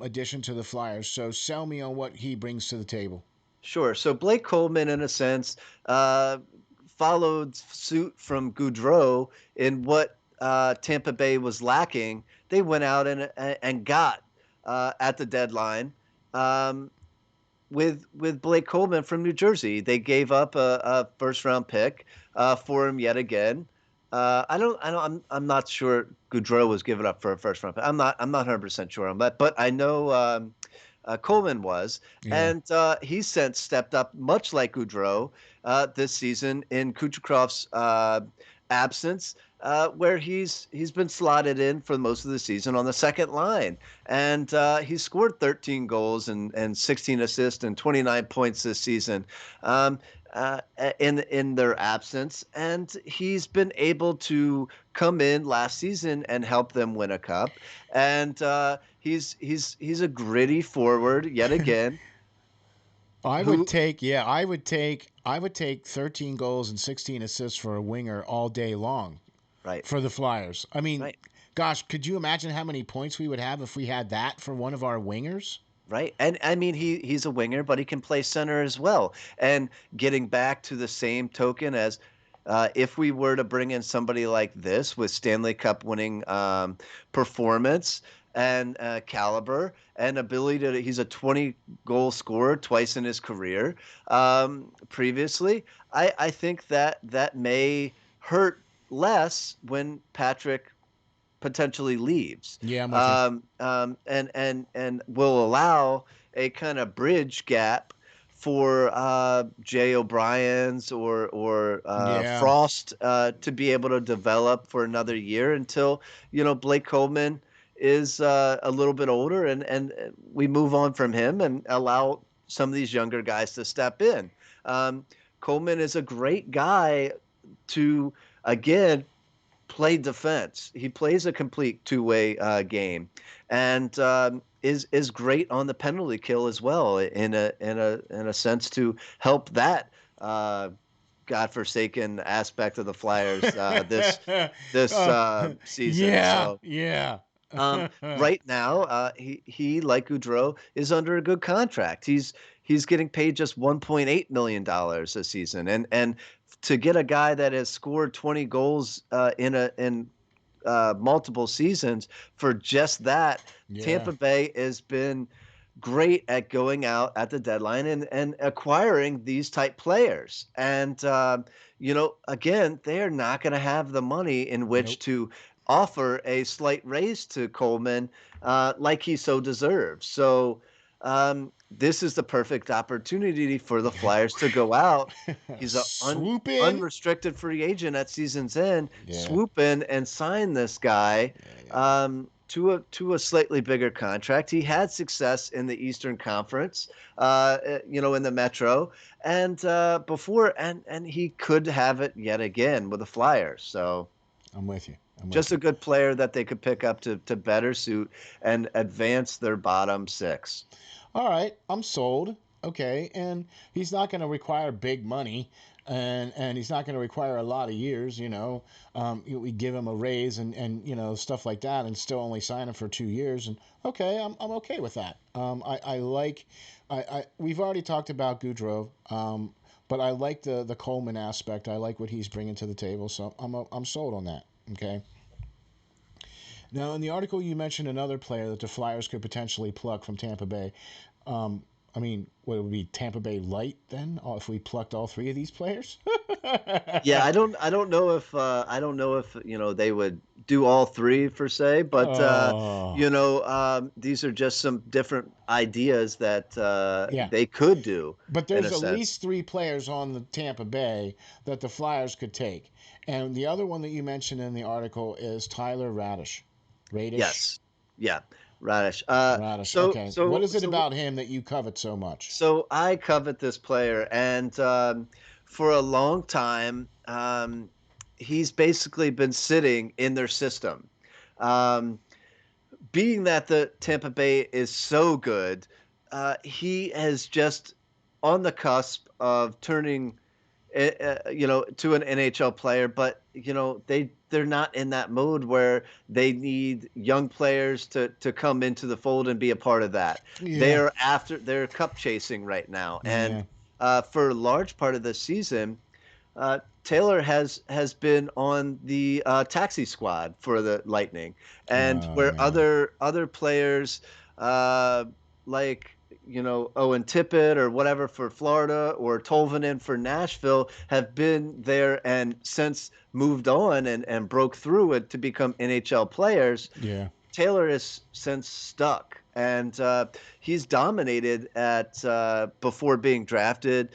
addition to the Flyers. So sell me on what he brings to the table. Sure. So Blake Coleman, in a sense, uh, followed suit from Goudreau in what Tampa Bay was lacking. They went out and got at the deadline um, with Blake Coleman from New Jersey. They gave up a first round pick for him yet again. I'm not sure Goudreau was given up for a first round pick. I'm not 100% sure on that, but I know Coleman was, Yeah. and he's since stepped up, much like Goudreau, this season in Kucherov's absence, where he's been slotted in for most of the season on the second line, and he scored 13 goals and 16 assists and 29 points this season. In their absence, and he's been able to come in last season and help them win a cup. And he's a gritty forward yet again. I would Who take, yeah, I would take 13 goals and 16 assists for a winger all day long right, for the Flyers. I mean, right, gosh, could you imagine how many points we would have if we had that for one of our wingers? right, and I mean he's a winger, but he can play center as well. And getting back to the same token as if we were to bring in somebody like this with Stanley Cup winning performance and caliber and ability to, he's a 20 goal scorer twice in his career previously. I think that may hurt less when Patrick potentially leaves, Yeah, I'm with you. and will allow a kind of bridge gap for Jay O'Brien's or Yeah. Frost to be able to develop for another year until Blake Coleman is a little bit older and we move on from him and allow some of these younger guys to step in. Um, Coleman is a great guy to again play defense. He plays a complete two-way game, and is great on the penalty kill as well. In a sense to help that godforsaken aspect of the Flyers this Uh, season. yeah, So yeah. right now, he like Goudreau is under a good contract. He's getting paid just $1.8 million a season, and to get a guy that has scored 20 goals in multiple seasons for just that. Yeah. Tampa Bay has been great at going out at the deadline and acquiring these type players. And, again, they're not going to have the money in which Nope. to offer a slight raise to Coleman like he so deserves. So this is the perfect opportunity for the Flyers to go out. He's a Swoop in. unrestricted free agent at season's end. Yeah. Swoop in and sign this guy Yeah. to a slightly bigger contract. He had success in the Eastern Conference, in the Metro, and before, and he could have it yet again with the Flyers. So I'm with you. I'm with just you. a good player that they could pick up to better suit and advance their bottom six. All right, I'm sold. Okay, and he's not going to require big money, and he's not going to require a lot of years. We give him a raise and stuff like that, and still only sign him for 2 years. And okay, I'm okay with that. I like, we've already talked about Goudreau, but I like the Coleman aspect. I like what he's bringing to the table, so I'm sold on that. Okay. Now, in the article, you mentioned another player that the Flyers could potentially pluck from Tampa Bay. What it would be Tampa Bay Light then, if we plucked all three of these players? Yeah, I don't know if they would do all three per se, but Oh, these are just some different ideas that yeah. they could do But in there's a at sense. least three players on the Tampa Bay that the Flyers could take. And the other one that you mentioned in the article is Tyler Radish. Radish? Yes, yeah, Radish. Radish. Okay. What is it about him that you covet so much? So I covet this player, and for a long time, he's basically been sitting in their system. Um, Being that the Tampa Bay is so good, he is just on the cusp of turning, to an NHL player. But they're not in that mode where they need young players to come into the fold and be a part of that. Yeah. They're cup chasing right now, and Yeah. for a large part of the season, Taylor has been on the taxi squad for the Lightning, and Oh, where man. other players like Owen Tippett or whatever for Florida or Tolvanen for Nashville have been there and since moved on and broke through it to become NHL players. Yeah. Taylor is since stuck, and he's dominated at before being drafted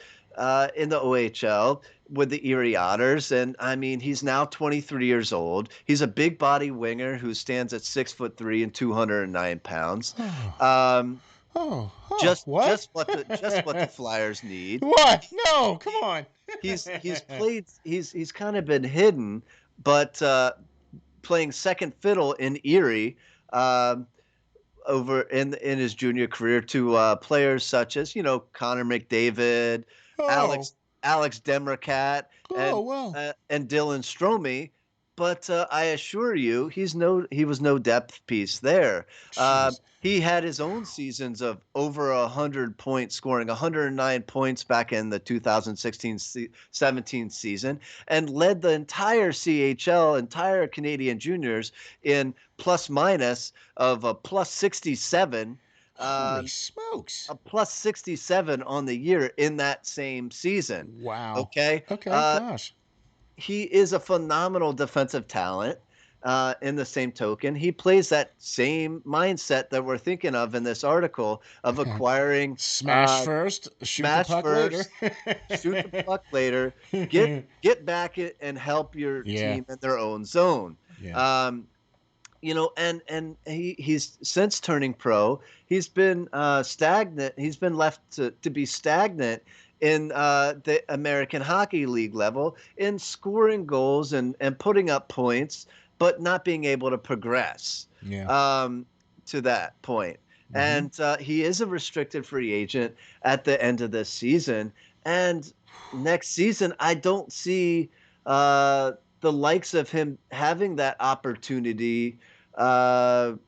in the OHL with the Erie Otters, and I mean he's now 23 years old. He's a big body winger who stands at 6'3" and 209 pounds. Um, Oh, just what? just what the Flyers need. What? No, come on. He's kind of been hidden, but playing second fiddle in Erie. Um, Over in his junior career to players such as Connor McDavid, Oh, Alex Alex Demricat, oh, well. and Dylan Stromey. But I assure you, he was no depth piece there. Jeez. He had his own seasons of over 100 points, scoring 109 points back in the 2016-17 season, and led the entire CHL, entire Canadian juniors in plus minus of a plus 67, Holy smokes. a plus 67 on the year in that same season. Wow. Okay. Okay, gosh. He is a phenomenal defensive talent. In the same token, he plays that same mindset that we're thinking of in this article of acquiring Smash first, shoot the smash puck later. first, shoot the puck later, get back it and help your Yeah. team in their own zone. Yeah. And he's since turning pro, he's been stagnant. He's been left to be stagnant in the American Hockey League level in scoring goals and putting up points, but not being able to progress Yeah. to that point. Mhm. And he is a restricted free agent at the end of this season. And next season, I don't see the likes of him having that opportunity to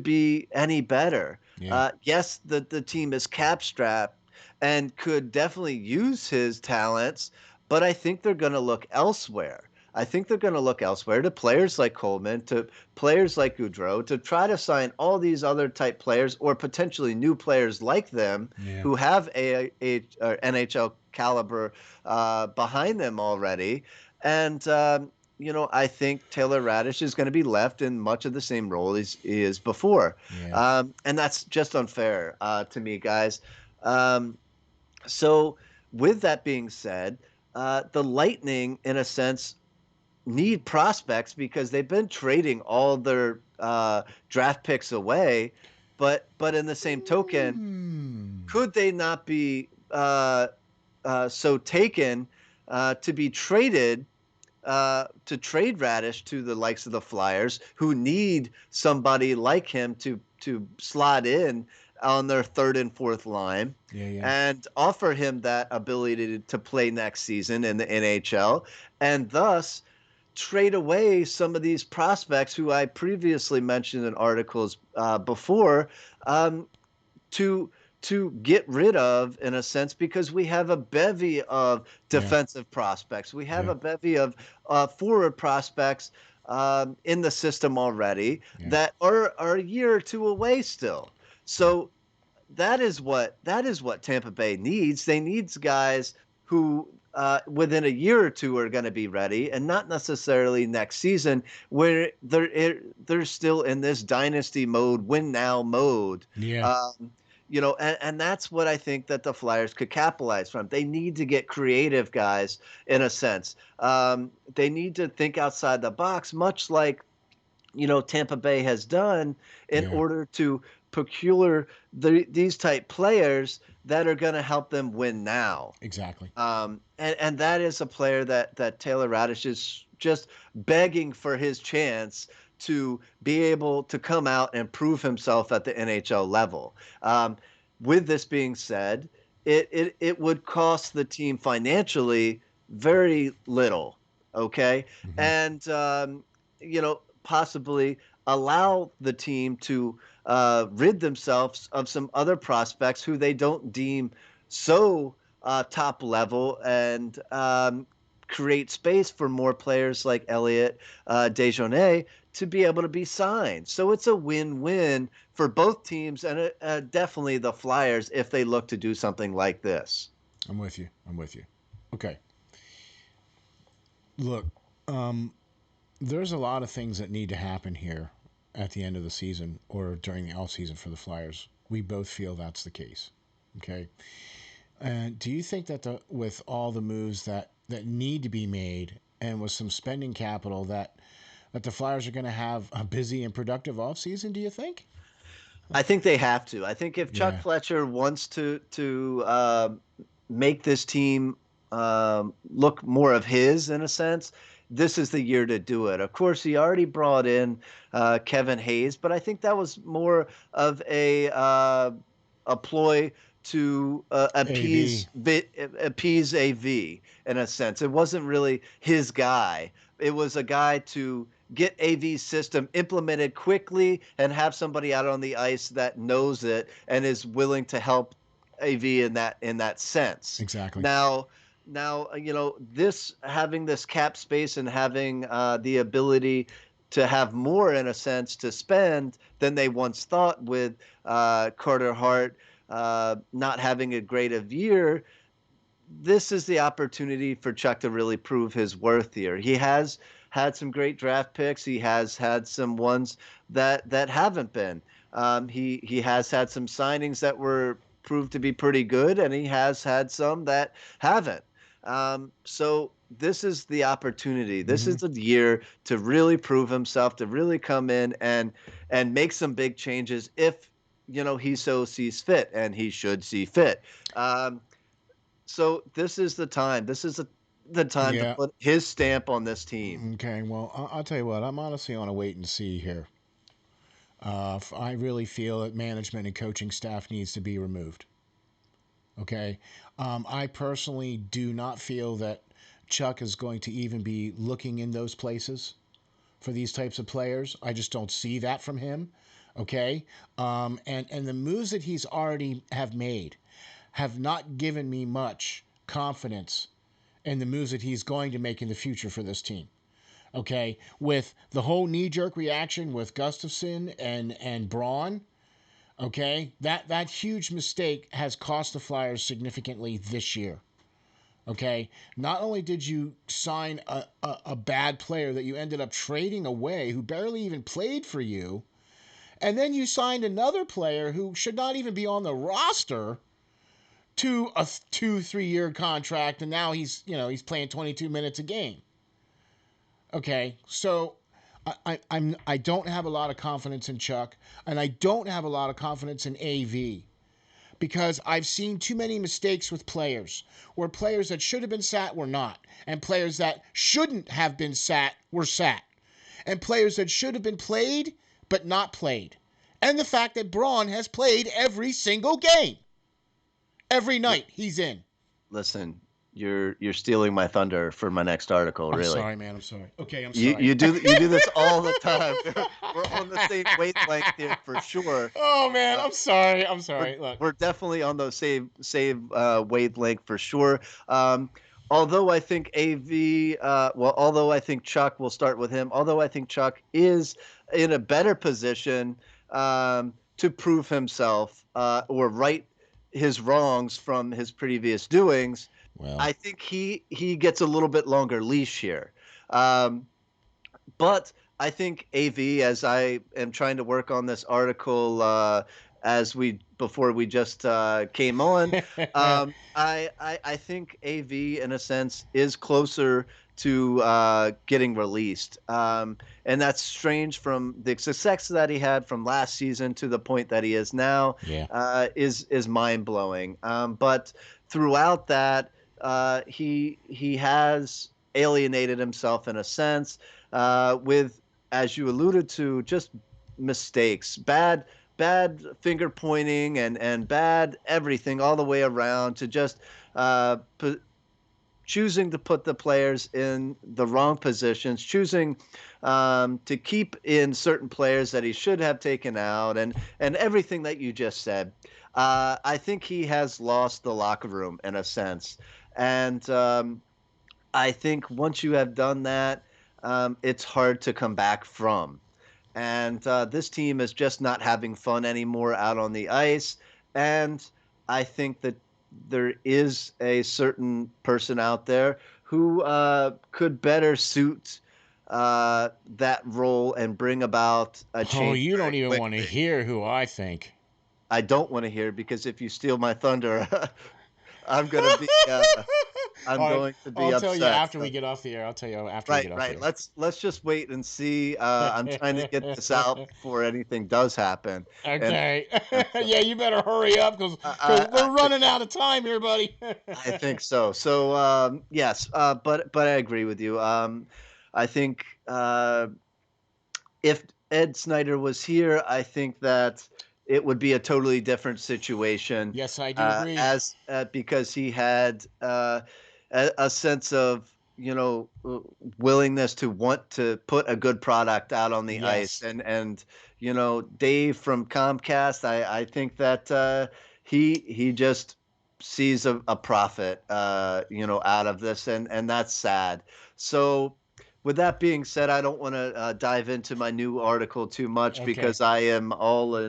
be any better. Yeah. Yes, the team is cap strapped and could definitely use his talents, but I think they're going to look elsewhere. I think they're going to look elsewhere to players like Coleman, to players like Goudreau, to try to sign all these other type players or potentially new players like them Yeah. who have or NHL caliber behind them already. And, I think Taylor Radish is going to be left in much of the same role as he is before. Yeah. And that's just unfair to me, guys. Um, so, with that being said, the Lightning, in a sense, need prospects because they've been trading all their draft picks away. But in the same token, Hmm. could they not be so taken to be traded to trade Radish to the likes of the Flyers, who need somebody like him to slot in on their third and fourth line, Yeah. and offer him that ability to play next season in the NHL, and thus trade away some of these prospects who I previously mentioned in articles before, um, to get rid of, in a sense, because we have a bevy of Yeah. defensive prospects. We have Yeah. a bevy of forward prospects in the system already Yeah. that are a year or two away still. So that is what Tampa Bay needs. They needs guys who within a year or two are going to be ready, and not necessarily next season, where they're still in this dynasty mode, win now mode. Yeah. And that's what I think that the Flyers could capitalize from. They need to get creative, guys, in a sense. They need to think outside the box, much like Tampa Bay has done, in Yeah. order to procure these type players that are going to help them win now. Exactly. And that is a player that Taylor Radish is just begging for his chance to be able to come out and prove himself at the NHL level. With this being said, it would cost the team financially very little. Okay. Hmm. And, possibly allow the team to rid themselves of some other prospects who they don't deem so top level, and create space for more players like Elliott Dejournay to be able to be signed. So it's a win-win for both teams, and definitely the Flyers if they look to do something like this. I'm with you. I'm with you. Okay. Look, um, there's a lot of things that need to happen here at the end of the season or during the off season for the Flyers. We both feel that's the case. Okay. And do you think that with all the moves that need to be made and with some spending capital that the Flyers are going to have a busy and productive offseason, do you think? I think they have to. I think if Chuck Yeah. Fletcher wants to make this team look more of his, in a sense, this is the year to do it. Of course, he already brought in Kevin Hayes, but I think that was more of a ploy to AV. appease AV, in a sense. It wasn't really his guy. It was a guy to get AV's system implemented quickly and have somebody out on the ice that knows it and is willing to help AV in that sense. Exactly. Now, this, having this cap space and having the ability to have more, in a sense, to spend than they once thought, with Carter Hart not having a great of year, this is the opportunity for Chuck to really prove his worth here. He has had some great draft picks. He has had some ones that haven't been. He has had some signings that were proved to be pretty good, and he has had some that haven't. So this is the opportunity. This Hmm. is the year to really prove himself, to really come in and make some big changes if he so sees fit, and he should see fit. Um, so this is the time. This is the time to Yeah. put his stamp on this team. Okay. Well, I'll tell you what. I'm honestly on a wait and see here. I really feel that management and coaching staff needs to be removed. Okay. I personally do not feel that Chuck is going to even be looking in those places for these types of players. I just don't see that from him. Okay. And the moves that he's already have made have not given me much confidence in the moves that he's going to make in the future for this team. Okay, with the whole knee-jerk reaction with Gustafson and Braun, okay, that huge mistake has cost the Flyers significantly this year. Okay, not only did you sign a bad player that you ended up trading away who barely even played for you, and then you signed another player who should not even be on the roster to a 2-3 year contract, and now he's playing 22 minutes a game. Okay, so I don't have a lot of confidence in Chuck, and I don't have a lot of confidence in AV because I've seen too many mistakes with players where players that should have been sat were not, and players that shouldn't have been sat were sat, and players that should have been played but not played. And the fact that Braun has played every single game. Every night he's in. Listen, you're stealing my thunder for my next article, I'm really. sorry, man. I'm sorry. Okay, I'm You sorry. you do you do this all the time. We're on the same wavelength here for sure. Oh man, I'm sorry. I'm We're, sorry. Look. we're definitely on the same wavelength for sure. Although I think although I think Chuck, will start with him. Although I think Chuck is in a better position to prove himself or right his wrongs from his previous doings. Well, I think he gets a little bit longer leash here. Um, but I think AV, as I am trying to work on this article before we just came on, I think AV in a sense is closer to getting released, and that's strange from the success that he had from last season to the point that he is now. yeah. Is mind blowing. But throughout that, he has alienated himself in a sense with, as you alluded to, just mistakes, bad finger pointing and bad everything all the way around to just choosing to put the players in the wrong positions, choosing to keep in certain players that he should have taken out, and everything that you just said. I think he has lost the locker room in a sense, and I think once you have done that, it's hard to come back from. And this team is just not having fun anymore out on the ice. And I think that there is a certain person out there who could better suit that role and bring about a Oh, change you don't very even want to quickly. hear who I think. I don't want to hear, because if you steal my thunder, I'm gonna be I'm All right, going to be I'll tell you upset. after we get off the air. I'll tell you after we Right, get off the right. air. Let's just wait and see. I'm trying to get this out before anything does happen. And Okay. so Yeah, you better hurry up because I we're running out of time here, buddy. I think so. So yes, but I agree with you. I think if Ed Snyder was here, I think that it would be a totally different situation. Yes, I do agree. As Because he had a sense of willingness to want to put a good product out on the ice, Yes. and Dave from Comcast, I think that he just sees a profit out of this, and that's sad. So with that being said, I don't want to dive into my new article too much, Okay. because I am all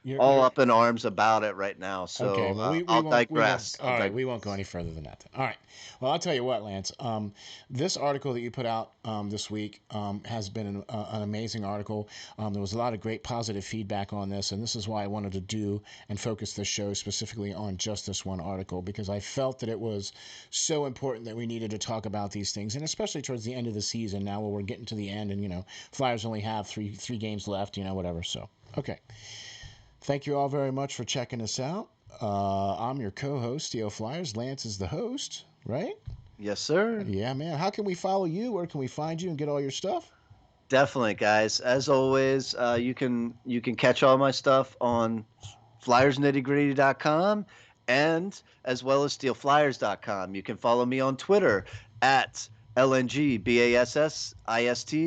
You're up in arms about it right now. okay. So Well, we I'll won't. digress. All right, we won't go any further than that. All right. Well, I'll tell you what, Lance. This article that you put out this week has been an amazing article. There was a lot of great positive feedback on this, and this is why I wanted to do and focus this show specifically on just this one article, because I felt that it was so important that we needed to talk about these things, and especially towards the end of the season now, where we're getting to the end, and Flyers only have three games left, whatever. So, okay. Thank you all very much for checking us out. I'm your co-host, SteelFlyers. Lance is the host, right? Yes, sir. Yeah, man. How can we follow you? Where can we find you and get all your stuff? Definitely, guys. As always, you can catch all my stuff on flyersnittygritty.com, and as well as steelflyers.com. You can follow me on Twitter at LNGBASSIST,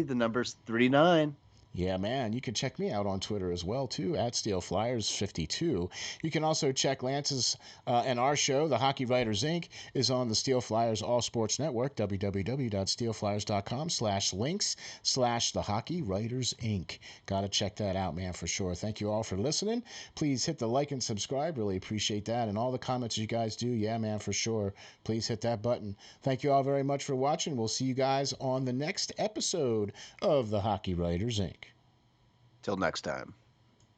the numbers 39. Yeah, man. You can check me out on Twitter as well, too, at SteelFlyers52. You can also check Lance's and our show, The Hockey Writers, Inc., is on the SteelFlyers All Sports Network, www.steelflyers.com/links/The Hockey Writers, Inc. Got to check that out, man, for sure. Thank you all for listening. Please hit the like and subscribe. Really appreciate that. And all the comments you guys do, yeah, man, for sure. Please hit that button. Thank you all very much for watching. We'll see you guys on the next episode of The Hockey Writers, Inc. Till next time.